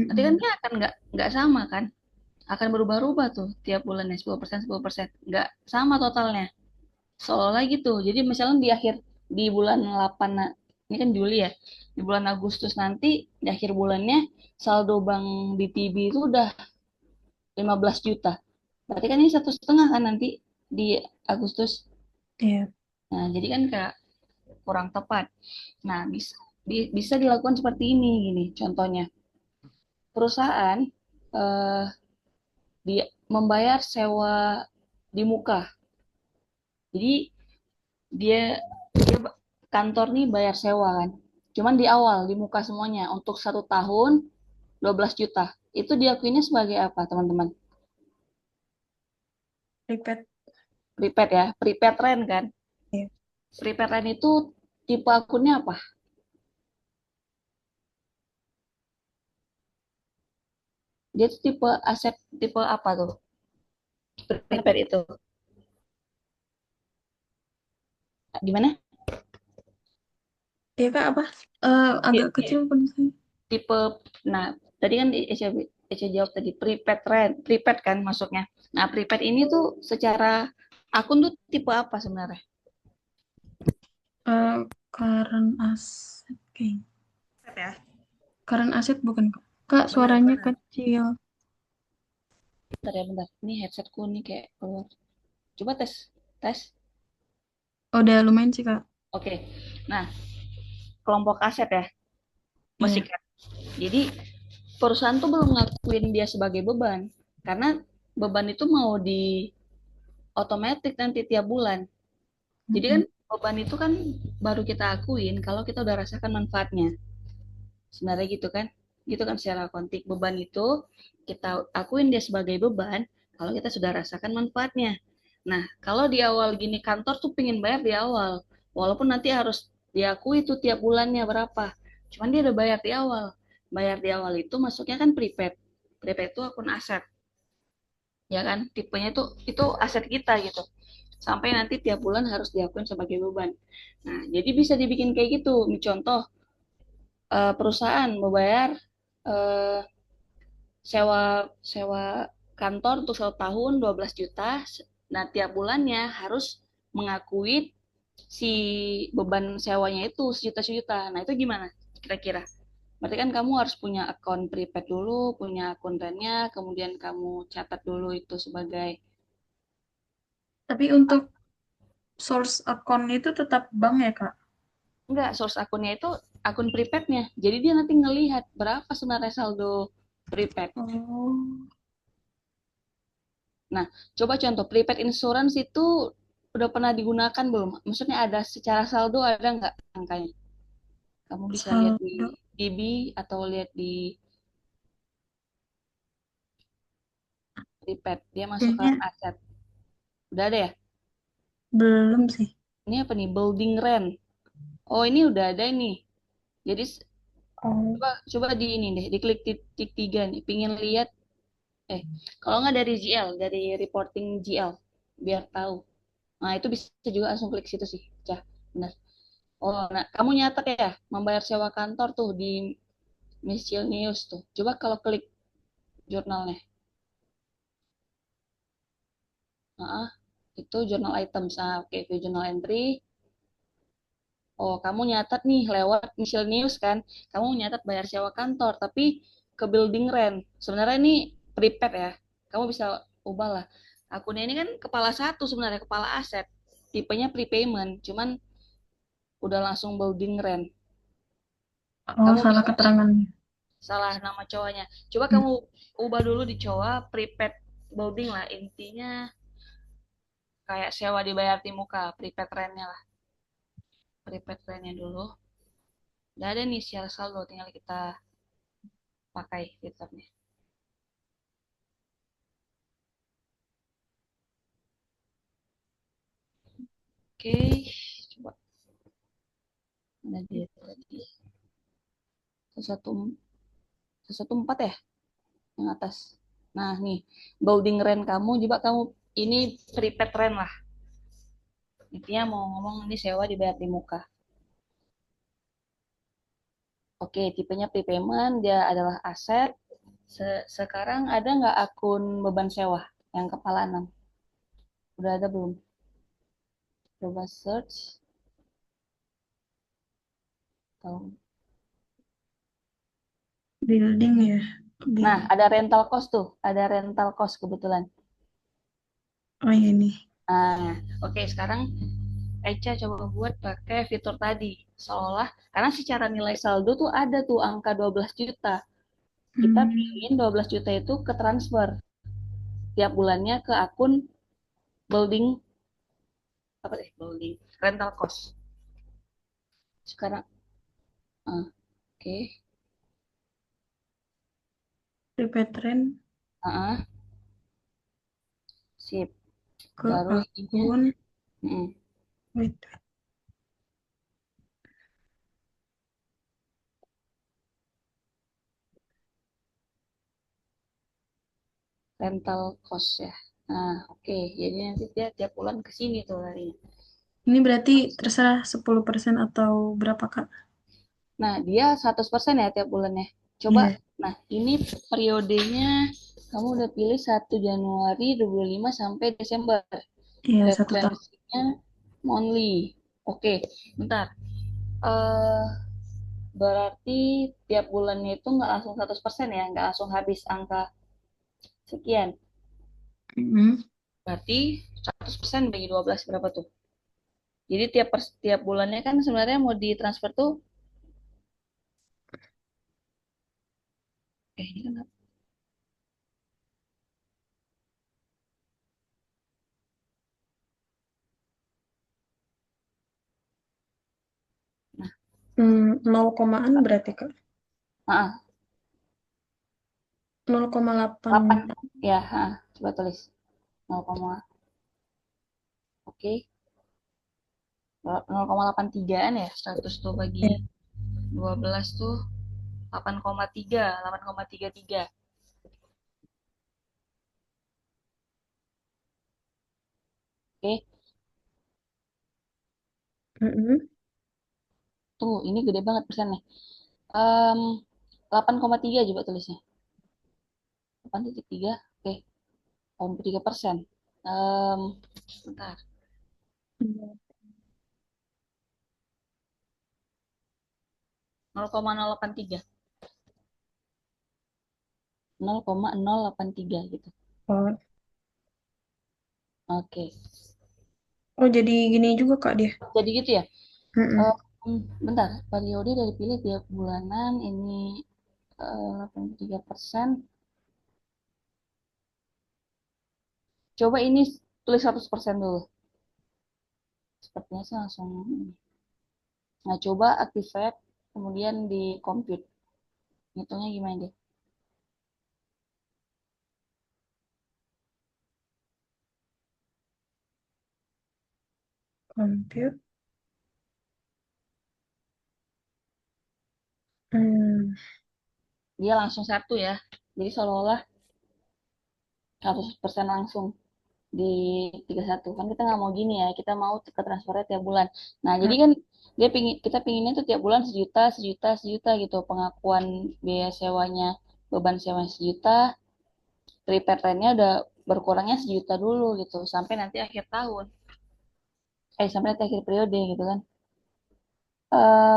nanti kan Mm-mm. dia akan nggak sama kan akan berubah-ubah tuh tiap bulannya 10% nggak sama totalnya seolah gitu. Jadi misalnya di akhir di bulan 8 ini kan Juli ya. Di bulan Agustus nanti di akhir bulannya saldo bank BTB itu udah 15 juta. Berarti kan ini 1,5 kan nanti di Agustus. Iya, Nah, jadi kan kayak kurang tepat. Nah, bisa dilakukan seperti ini gini contohnya. Perusahaan eh di membayar sewa di muka. Jadi dia dia kantor nih bayar sewa kan. Cuman di awal, di muka semuanya. Untuk 1 tahun, 12 juta. Itu diakuinya sebagai apa, teman-teman? Prepaid Prepaid ya, prepaid rent kan? ya. Prepaid rent itu tipe akunnya apa? Dia tuh tipe aset, tipe apa tuh? Prepaid itu. Gimana? Iya Kak, apa? Agak kecil pun saya. Tipe, nah, tadi kan Ece jawab tadi, prepaid rent, prepaid kan masuknya. Nah, prepaid ini tuh secara akun tuh tipe apa sebenarnya? Current asset kayaknya. Ya, Current asset bukan Kak? Kak, suaranya benar-benar. kecil. Bentar ya, bentar. Ini headsetku nih kayak keluar. Coba tes, tes. Oh, udah lumayan sih Kak. Oke. Nah, kelompok aset ya, masih Iya. kan. Jadi perusahaan tuh belum ngakuin dia sebagai beban karena beban itu mau di otomatis nanti tiap bulan. Jadi kan Mm-mm. beban itu kan baru kita akuin kalau kita udah rasakan manfaatnya. Sebenarnya gitu kan? Gitu kan secara kontik. Beban itu kita akuin dia sebagai beban kalau kita sudah rasakan manfaatnya. Nah, kalau di awal gini kantor tuh pengen bayar di awal. Walaupun nanti harus diakui tuh tiap bulannya berapa. Cuman dia udah bayar di awal. Bayar di awal itu masuknya kan prepaid. Prepaid itu akun aset. Ya kan? Tipenya itu aset kita gitu. Sampai nanti tiap bulan harus diakuin sebagai beban. Nah, jadi bisa dibikin kayak gitu. Contoh, perusahaan membayar eh, sewa sewa kantor untuk 1 tahun 12 juta. Nah, tiap bulannya harus mengakui si beban sewanya itu sejuta-sejuta. Nah, itu gimana kira-kira? Berarti kan kamu harus punya akun prepaid dulu, punya akun rentnya, kemudian kamu catat dulu itu sebagai Tapi untuk source account itu tetap bank ya Kak? enggak, source akunnya itu akun prepaidnya. Jadi dia nanti ngelihat berapa sebenarnya saldo prepaid. Oh, Nah, coba contoh prepaid insurance itu udah pernah digunakan belum? Maksudnya ada secara saldo ada nggak angkanya? Kamu bisa lihat di saldo. DB atau lihat di prepaid. Dia masukkan Kayaknya aset. Udah ada ya? belum sih. Ini apa nih? Building rent. Oh, ini udah ada nih. Jadi Oh, coba coba di ini deh, diklik titik 3 nih. Pingin lihat kalau nggak dari GL, dari reporting GL biar tahu. Nah, itu bisa juga langsung klik situ sih. Cah, benar. Oh, nah, kamu nyatet ya, membayar sewa kantor tuh di Miscellaneous tuh. Coba kalau klik jurnalnya. Nah, itu journal items. Nah, oke, view journal entry. Oh, kamu nyatat nih lewat Miscellaneous kan. Kamu nyatat bayar sewa kantor, tapi ke building rent. Sebenarnya ini prepaid ya. Kamu bisa ubah lah. Akunnya ini kan kepala satu sebenarnya, kepala aset. Tipenya prepayment, cuman udah langsung building rent. oh Kamu salah bisa keterangannya. salah nama cowoknya. Coba Hmm. kamu ubah dulu di cowok prepaid building lah. Intinya kayak sewa dibayar di muka, prepaid rentnya lah. Prepaid rentnya dulu. Udah ada nih secara saldo, tinggal kita pakai fiturnya. Oke, coba mana dia tadi? Satu satu empat ya yang atas. Nah nih, building rent kamu, coba kamu ini prepaid rent lah. Intinya mau ngomong ini sewa dibayar di muka. Oke, tipenya prepayment, dia adalah aset. Sekarang ada nggak akun beban sewa yang kepala 6? Udah ada belum? Coba search. Tahu. Building ya. Nah, Build. ada rental cost tuh. Ada rental cost kebetulan. Oh iya nih. Nah, oke sekarang Eca coba buat pakai fitur tadi. Seolah, karena secara nilai saldo tuh ada tuh angka 12 juta. Kita Hmm. pingin 12 juta itu ke transfer tiap bulannya ke akun building, apa deh, building rental cost. Sekarang Ah, oke. Repeat trend Ah, ah, sip. ke Baru ininya. akun. Mm, Wait. rental cost ya. Nah, oke. Jadi nanti dia tiap bulan ke sini tuh larinya. Ini berarti terserah 10% atau berapa, Kak? Nah, dia 100% ya tiap bulannya. Coba, Iya, nah ini periodenya kamu udah pilih 1 Januari 2025 sampai Desember. iya 1 tahun. Referensinya monthly. Oke, bentar. eh Berarti tiap bulannya itu nggak langsung 100% ya, nggak langsung habis angka sekian. Mm-mm. Berarti 100% bagi 12 berapa tuh? Jadi tiap bulannya kan sebenarnya mau ditransfer tuh, ini kan, nah, 0 komaan berarti, Kak. ah, 0,8. 8 ya, coba tulis 0, oke, 0,83an ya, 100 tuh bagi Iya. 12 tuh 8,3, 8,33. Oke, Mm-mm. tuh ini gede banget persennya. Em, 8,3 coba tulisnya. 8,3, oke, 8,3%. Em, Bentar, 0,083, 0,083 gitu. Oh, Oke, oh, jadi gini juga, Kak, dia. jadi gitu ya. Mm-mm. Bentar, periode dari pilih tiap bulanan ini 83%. Coba ini tulis 100% dulu. Sepertinya sih langsung. Nah, coba activate, kemudian di compute. Hitungnya gimana deh? Compute. Hmm. Dia langsung satu ya. Jadi seolah-olah 100% langsung di 31. Kan kita nggak mau gini ya. Kita mau ke transfernya tiap bulan. Nah, jadi kan kita pinginnya tuh tiap bulan sejuta, sejuta, sejuta gitu. Pengakuan biaya sewanya, beban sewanya sejuta, repair rent-nya udah berkurangnya sejuta dulu gitu. Sampai nanti akhir tahun. Sampai nanti akhir periode gitu kan.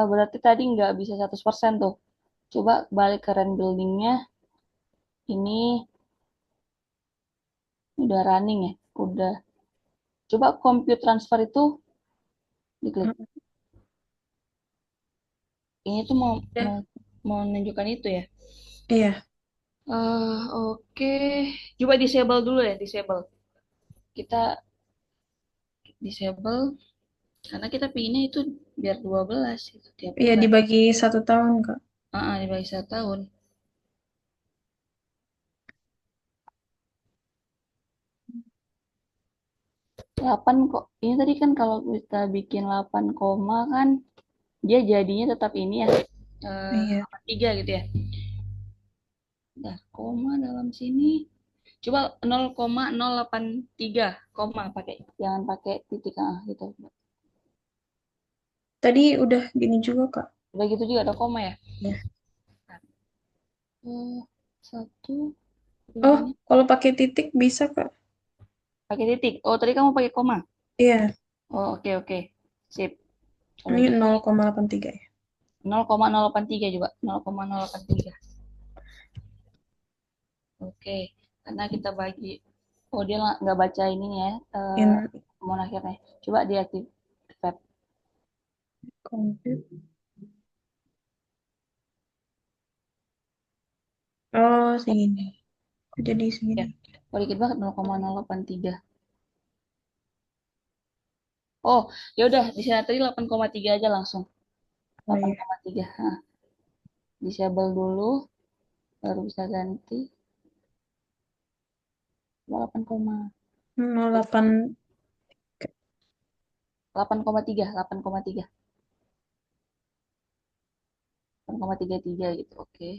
Berarti tadi nggak bisa 100% tuh. Coba balik ke rent building-nya. Ini udah running ya. Udah. Coba compute transfer itu diklik. Ini tuh mau Ya, mau mau menunjukkan itu ya. iya. Oke. Coba disable dulu ya, disable. Kita disable karena kita pinginnya itu biar 12 itu tiap Iya, bulan. dibagi 1 tahun, Kak. Dibagi 1 tahun. 8 kok. Ini tadi kan kalau kita bikin 8 koma kan dia jadinya tetap ini ya. Iya. 83 gitu ya. Nah, koma dalam sini. Coba 0,083 koma pakai. Jangan pakai titik gitu. Tadi udah gini juga, Kak. Udah gitu juga ada koma ya. Ya. Oh, satu Oh, periodenya kalau pakai titik bisa, Kak. pakai titik. Oh, tadi kamu pakai koma. Iya, Oh, oke oke. Sip. Kalau ini gitu 0,83 ya. 0,083 juga. 0,083. Oke. Karena kita bagi. Oh, dia nggak baca ini ya. In Mau akhirnya. Coba deactivate. compute. Oh, segini. Kok jadi Ya. segini? Oh, dikit banget 0,083. Oh, ya udah di sana tadi 8,3 aja langsung. Oh delapan iya. koma tiga Disable dulu, baru bisa ganti 8, 08. 8,3, 8,3, 8,33 gitu. Oke,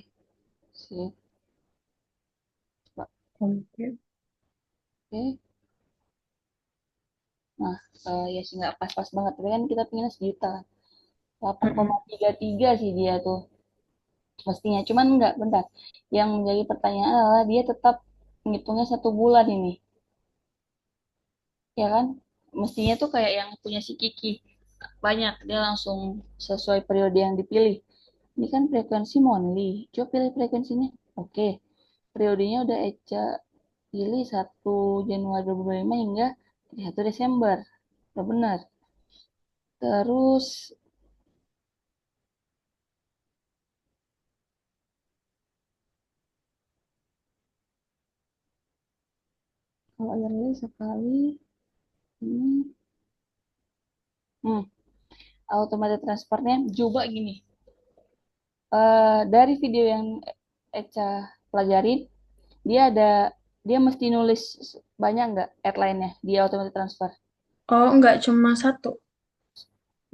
sip. Coba. Oke. Oke. Nah, ya sih nggak pas-pas banget. Tapi kan kita pengen sejuta. delapan koma Mm-mm. tiga tiga sih dia tuh mestinya. Cuman nggak, bentar. Yang menjadi pertanyaan adalah dia tetap ngitungnya 1 bulan ini. Ya kan? Mestinya tuh kayak yang punya si Kiki. Banyak, dia langsung sesuai periode yang dipilih. Ini kan frekuensi monthly. Coba pilih frekuensinya. Oke. Periodenya udah Eca pilih 1 Januari 2025 hingga 1 Desember. Udah benar. Terus kalau yearly sekali ini hmm, automatic transfernya coba gini. Dari video yang Eca pelajarin, dia ada dia mesti nulis banyak nggak headline-nya di automatic transfer. Oh, nggak cuma satu.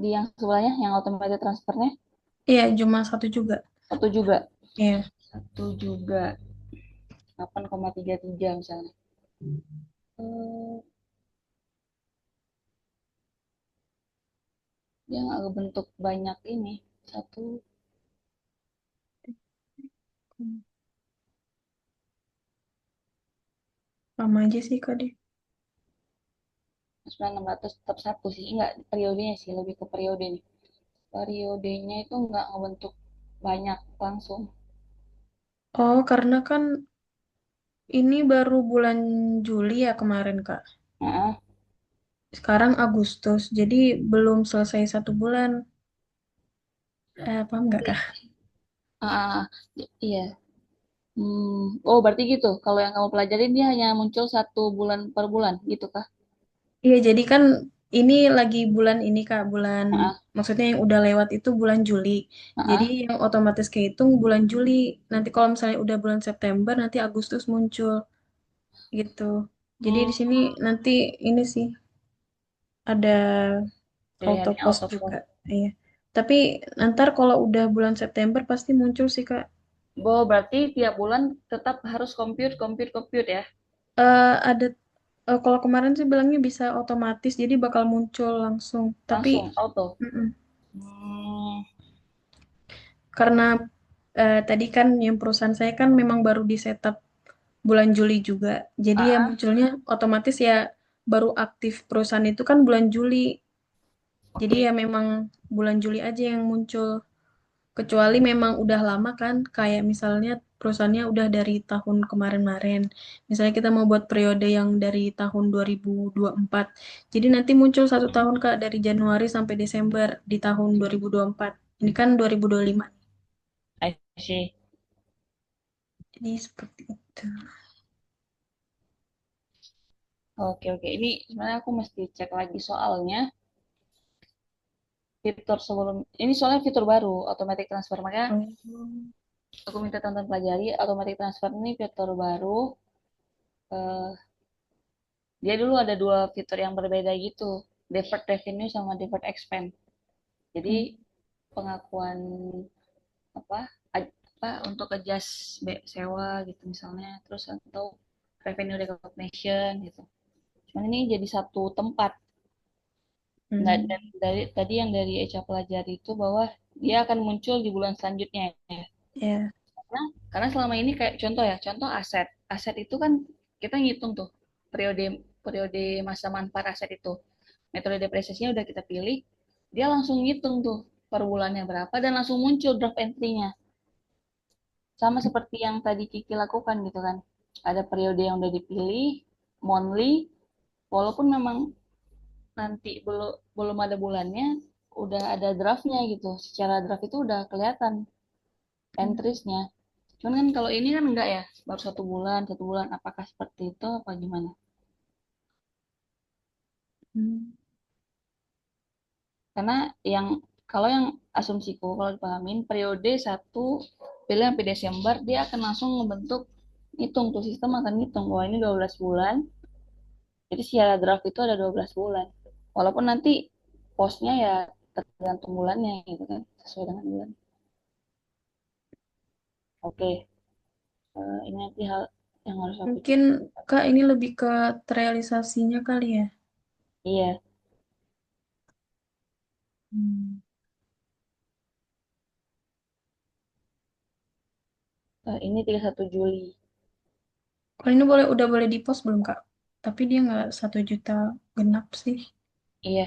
Di yang sebelahnya yang automatic transfernya Iya, cuma satu juga. satu juga. Iya. Satu juga 8,33 misalnya. Eh, Dia nggak bentuk banyak ini. Satu Sama aja sih, Kak, deh. 9.600 tetap satu sih. Enggak, periodenya sih. Lebih ke periode nih. Periodenya itu nggak ngebentuk banyak langsung. Oh, karena kan ini baru bulan Juli ya kemarin, Kak. Heeh. Sekarang Agustus, jadi belum selesai 1 bulan. Paham nggak, Kak? Ah, iya. Oh, berarti gitu. Kalau yang kamu pelajarin dia hanya muncul 1 bulan per bulan, gitu kah? Iya, jadi kan ini lagi bulan ini, Kak. Bulan, Heeh. maksudnya yang udah lewat itu bulan Juli. Jadi Heeh. yang otomatis kehitung bulan Juli. Nanti kalau misalnya udah bulan September, nanti Agustus muncul. Gitu. Jadi Hmm, di sini nanti ini sih ada auto pilihannya post juga. autoform. Iya. Tapi ntar kalau udah bulan September pasti muncul sih, Kak. Oh, berarti tiap bulan tetap harus compute, compute, compute ya? Ada kalau kemarin sih bilangnya bisa otomatis, jadi bakal muncul langsung. Tapi Langsung, auto. mm-mm. Hmm, Karena tadi kan yang perusahaan saya kan memang baru di setup bulan Juli juga. Jadi ya ah, munculnya otomatis ya baru aktif perusahaan itu kan bulan Juli. Jadi oke. ya memang bulan Juli aja yang muncul. Kecuali memang udah lama kan, kayak misalnya perusahaannya udah dari tahun kemarin-marin. Misalnya kita mau buat periode yang dari tahun 2024. Jadi nanti muncul 1 tahun, Kak, dari Januari sampai Desember di tahun 2024. Ini kan 2025. I see. Jadi seperti itu. Oke, oke. Ini sebenarnya aku mesti cek lagi soalnya fitur sebelum ini soalnya fitur baru automatic transfer makanya Oh. aku minta tonton pelajari automatic transfer ini fitur baru. eh, Dia dulu ada dua fitur yang berbeda gitu, deferred revenue sama deferred expense. Jadi pengakuan apa apa untuk adjust sewa gitu misalnya, terus atau revenue recognition gitu. Cuman ini jadi satu tempat. Nah, dan Hmm. dari tadi yang dari Eca pelajari itu bahwa dia akan muncul di bulan selanjutnya ya. Ya, Karena selama ini kayak contoh ya, contoh aset. Aset itu kan kita ngitung tuh periode periode masa manfaat aset itu. Metode depresiasinya udah kita pilih, dia langsung ngitung tuh per bulannya berapa dan langsung muncul draft entry-nya. Sama seperti yang tadi Kiki lakukan gitu kan. Ada periode yang udah dipilih, monthly, walaupun memang nanti belum belum ada bulannya, udah ada draftnya gitu. Secara draft itu udah kelihatan entries-nya. Cuman kan kalau ini kan enggak ya, baru 1 bulan, 1 bulan. Apakah seperti itu apa gimana? hmm. Karena yang Kalau yang asumsiku, kalau dipahamin, periode 1 April sampai Desember, dia akan langsung ngebentuk, ngitung tuh sistem akan ngitung bahwa ini 12 bulan. Jadi secara draft itu ada 12 bulan. Walaupun nanti posnya ya tergantung bulannya gitu kan, sesuai dengan bulan. Oke, ini nanti hal yang harus aku cek. Mungkin Kak ini lebih ke terrealisasinya kali ya. Iya, Hmm. ini 31 Juli. Kalau ini udah boleh di post belum Kak? Tapi dia nggak 1 juta genap sih. Iya,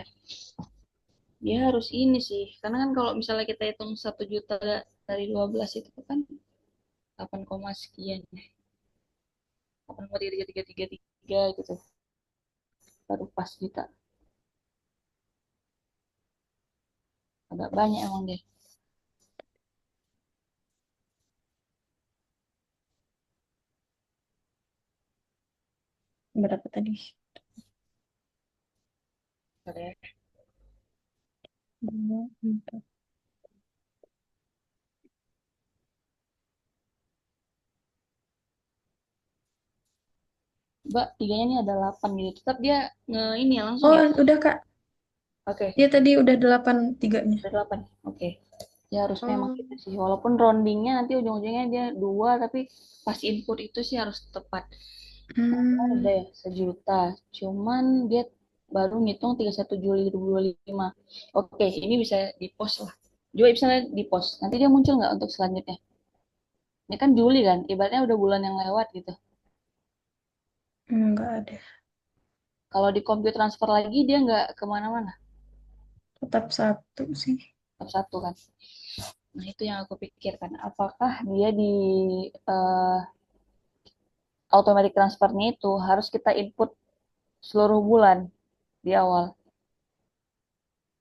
dia harus ini sih. Karena kan kalau misalnya kita hitung 1 juta dari 12 itu kan 8, sekian. 8,3333 gitu. Baru pas juta. Agak banyak emang deh. Berapa tadi? Bentar ya. Dua, empat. Mbak, tiganya ini ada 8 gitu. Tetap dia ini ya langsung Oh, ya. udah Kak. Oke, Dia tadi udah 8 tiganya. ada 8. Oke. Ya harusnya emang Oh, gitu sih. Walaupun roundingnya nanti ujung-ujungnya dia 2, tapi pas input itu sih harus tepat. hmm, Ada ya 1 juta. Cuman dia baru ngitung 31 Juli 2025. Oke, ini bisa di post lah. Juga bisa di post. Nanti dia muncul nggak untuk selanjutnya? Ini kan Juli kan, ibaratnya udah bulan yang lewat gitu. nggak ada. Kalau di compute transfer lagi dia nggak kemana-mana, Tetap satu sih. tetap satu kan. Nah itu yang aku pikirkan, apakah dia di eh, automatic transfernya itu harus kita input seluruh bulan di awal.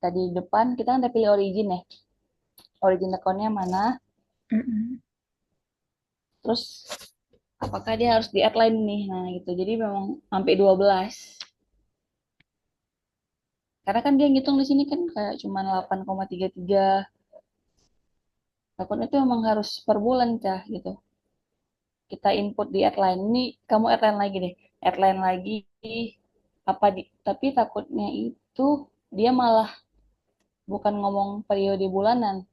Tadi di depan kita kan udah pilih origin ya, origin account-nya mana, Mm-mm. terus apakah dia harus di add nih, nah gitu. Jadi memang sampai 12. Karena kan dia ngitung di sini kan kayak cuma 8,33. Takutnya itu memang harus per bulan cah gitu. Kita input di add ini, kamu add lagi deh, add lagi apa di, tapi takutnya itu dia malah bukan ngomong periode bulanan,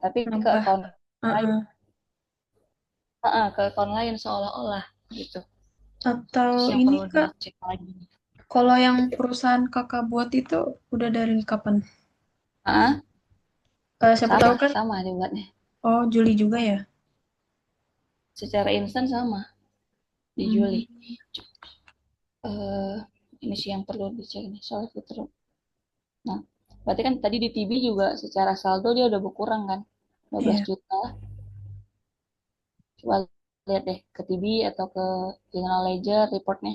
tapi ke Nambah. account lain. Uh-uh. Ke account lain seolah-olah gitu. Atau Terus yang ini perlu Kak, dicek lagi. kalau yang perusahaan Kakak buat itu udah dari kapan? Ah, Siapa sama tahu kan? sama dibuatnya. Oh, Juli juga ya. Secara instan sama di Juli. Hmm. eh ini sih yang perlu dicek nih soal fitur. Nah, berarti kan tadi di TB juga secara saldo dia udah berkurang kan? 12 Iya. juta. Coba lihat deh ke TB atau ke General Ledger reportnya.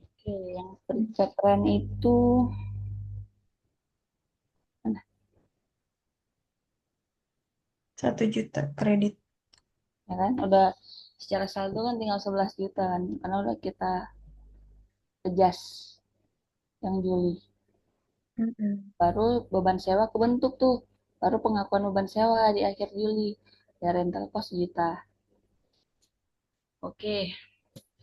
Oke, yang pencatatan itu mana? 1 juta kredit. Ya kan? Udah secara saldo kan tinggal 11 juta kan? Karena udah kita adjust yang Juli. Mm-mm. Baru beban sewa kebentuk tuh. Baru pengakuan beban sewa di akhir Juli. Ya rental cost juta. Oke,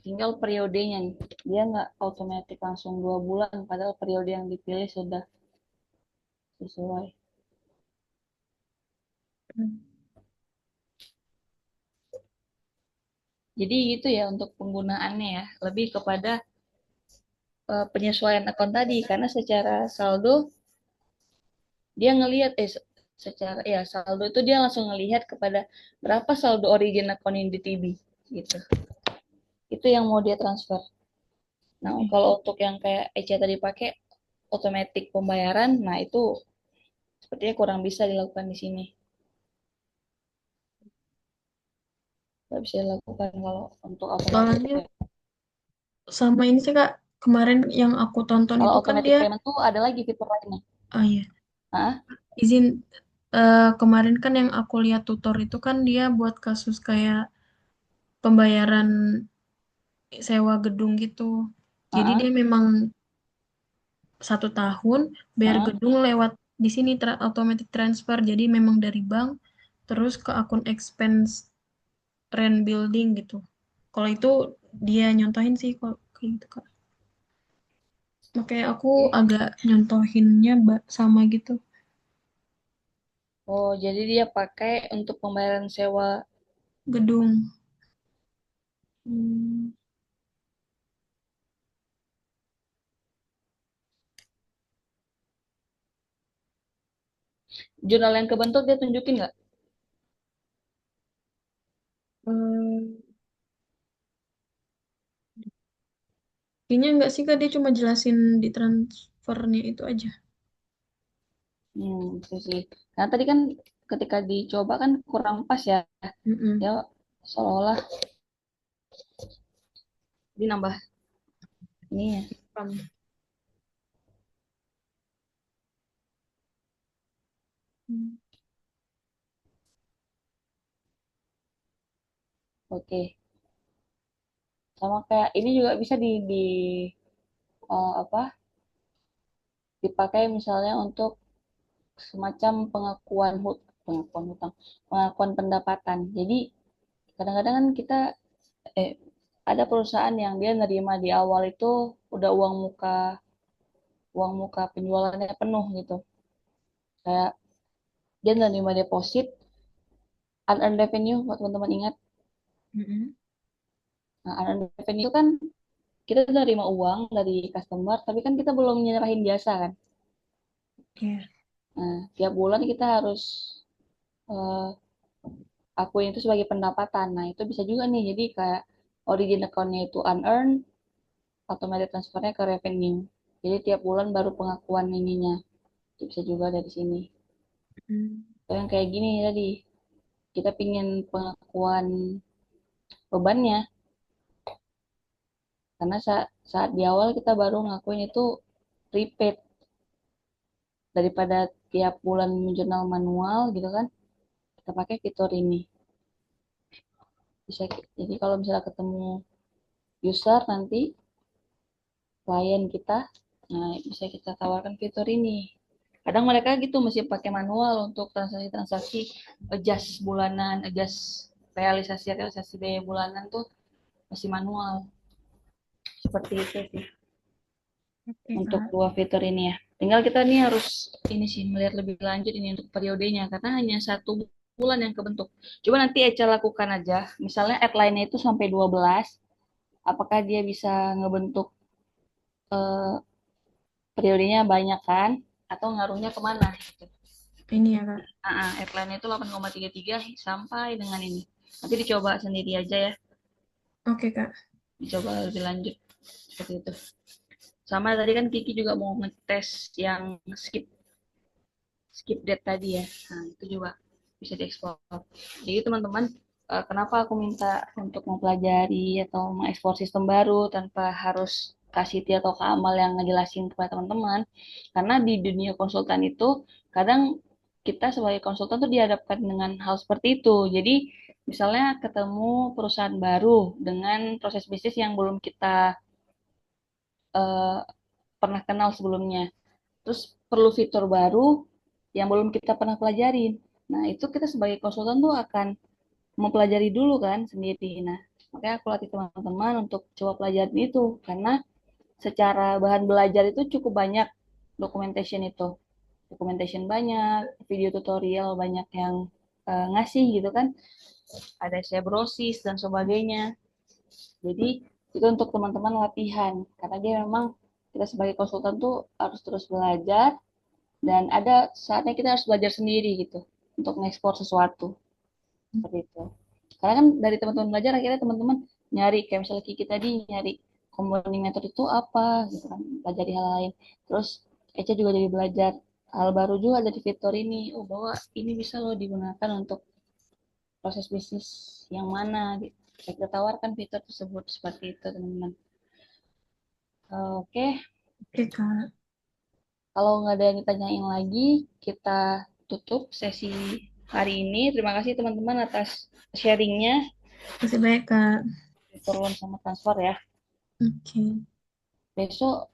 tinggal periodenya nih. Dia nggak otomatis langsung 2 bulan, padahal periode yang dipilih sudah sesuai. Hmm. Jadi gitu ya untuk penggunaannya ya, lebih kepada penyesuaian akun tadi karena secara saldo dia ngelihat secara ya saldo itu dia langsung ngelihat kepada berapa saldo origin akun yang di TB gitu. Itu yang mau dia transfer. Nah, kalau untuk yang kayak Eca tadi pakai otomatis pembayaran, nah itu sepertinya kurang bisa dilakukan di sini. Nggak bisa dilakukan kalau untuk otomatis. Soalnya sama ini sih Kak, kemarin yang aku tonton Kalau itu kan automatic dia, payment tuh ada lagi fitur lainnya. ah iya, Ah, Izin, kemarin kan yang aku lihat tutor itu kan dia buat kasus kayak pembayaran sewa gedung gitu. Jadi ah, dia memang 1 tahun bayar ah. gedung lewat di sini automatic transfer. Jadi memang dari bank terus ke akun expense rent building gitu. Kalau itu dia nyontohin sih kalau kayak gitu Kak. Makanya aku Oke. agak nyontohinnya sama gitu. Oh, jadi dia pakai untuk pembayaran sewa. Gedung. Hmm. Jurnal yang kebentuk dia tunjukin nggak? Hmm. Kayaknya enggak sih Kak, dia cuma jelasin di transfernya itu aja. Itu sih. Karena tadi kan ketika dicoba kan kurang pas ya. Mm-mm. Ya seolah-olah dia nambah ini ya. Paham. Hmm. Oke. Sama kayak ini juga bisa apa? Dipakai misalnya untuk semacam pengakuan hutang, pengakuan pendapatan. Jadi kadang-kadang kan kita eh ada perusahaan yang dia nerima di awal itu udah uang muka penjualannya penuh gitu. Kayak dia nerima deposit unearned revenue buat teman-teman ingat. Mm-mm. Nah, unearned revenue itu kan kita nerima uang dari customer tapi kan kita belum nyerahin jasa kan. Iya. Nah, tiap bulan kita harus eh, akuin itu sebagai pendapatan. Nah, itu bisa juga nih. Jadi kayak origin account-nya itu unearned, otomatis transfernya ke revenue. Jadi tiap bulan baru pengakuan ininya. Itu bisa juga dari sini. Hmm. Kalau yang kayak gini tadi, kita pingin pengakuan bebannya. Karena saat di awal kita baru ngakuin itu prepaid. Daripada tiap bulan jurnal manual gitu kan, kita pakai fitur ini. Bisa, jadi kalau misalnya ketemu user nanti, klien kita, nah bisa kita tawarkan fitur ini. Kadang mereka gitu masih pakai manual untuk transaksi-transaksi adjust bulanan, adjust realisasi biaya bulanan tuh masih manual. Seperti itu sih Oke untuk Kak. dua fitur ini ya. Tinggal kita nih harus ini sih melihat lebih lanjut ini untuk periodenya karena hanya 1 bulan yang kebentuk. Coba nanti Eca lakukan aja. Misalnya deadline-nya itu sampai 12, apakah dia bisa ngebentuk eh, periodenya banyak kan atau ngaruhnya kemana gitu. Ini ya Kak. Headline itu 8,33 sampai dengan ini. Nanti dicoba sendiri aja ya, Oke Kak. dicoba lebih lanjut seperti itu. Sama tadi kan Kiki juga mau ngetes yang skip skip date tadi ya. Nah, itu juga bisa diekspor. Jadi teman-teman, kenapa aku minta untuk mempelajari atau mengekspor sistem baru tanpa harus kasih Tia atau Kak Amal yang ngejelasin kepada teman-teman. Karena di dunia konsultan itu kadang kita sebagai konsultan tuh dihadapkan dengan hal seperti itu. Jadi misalnya ketemu perusahaan baru dengan proses bisnis yang belum kita eh, pernah kenal sebelumnya. Terus perlu fitur baru yang belum kita pernah pelajarin. Nah, itu kita sebagai konsultan tuh akan mempelajari dulu kan sendiri. Nah, makanya aku latih teman-teman untuk coba pelajarin itu. Karena secara bahan belajar itu cukup banyak documentation itu. Documentation banyak, video tutorial banyak yang ngasih gitu kan. Ada sebrosis dan sebagainya. Jadi, itu untuk teman-teman latihan. Karena dia memang kita sebagai konsultan tuh harus terus belajar dan ada saatnya kita harus belajar sendiri gitu untuk mengekspor sesuatu seperti itu. Karena kan dari teman-teman belajar akhirnya teman-teman nyari kayak misalnya Kiki tadi nyari combining method itu apa gitu kan, belajar hal lain. Terus Eca juga jadi belajar hal baru juga dari fitur ini. Oh, bahwa ini bisa loh digunakan untuk proses bisnis yang mana gitu. Kita tawarkan fitur tersebut seperti itu teman-teman. Oke, Oke Kak. Kalau nggak ada yang ditanyain lagi, kita tutup sesi hari ini. Terima kasih teman-teman atas sharingnya, Masih banyak, Kak. turun sama transfer ya. Oke. Besok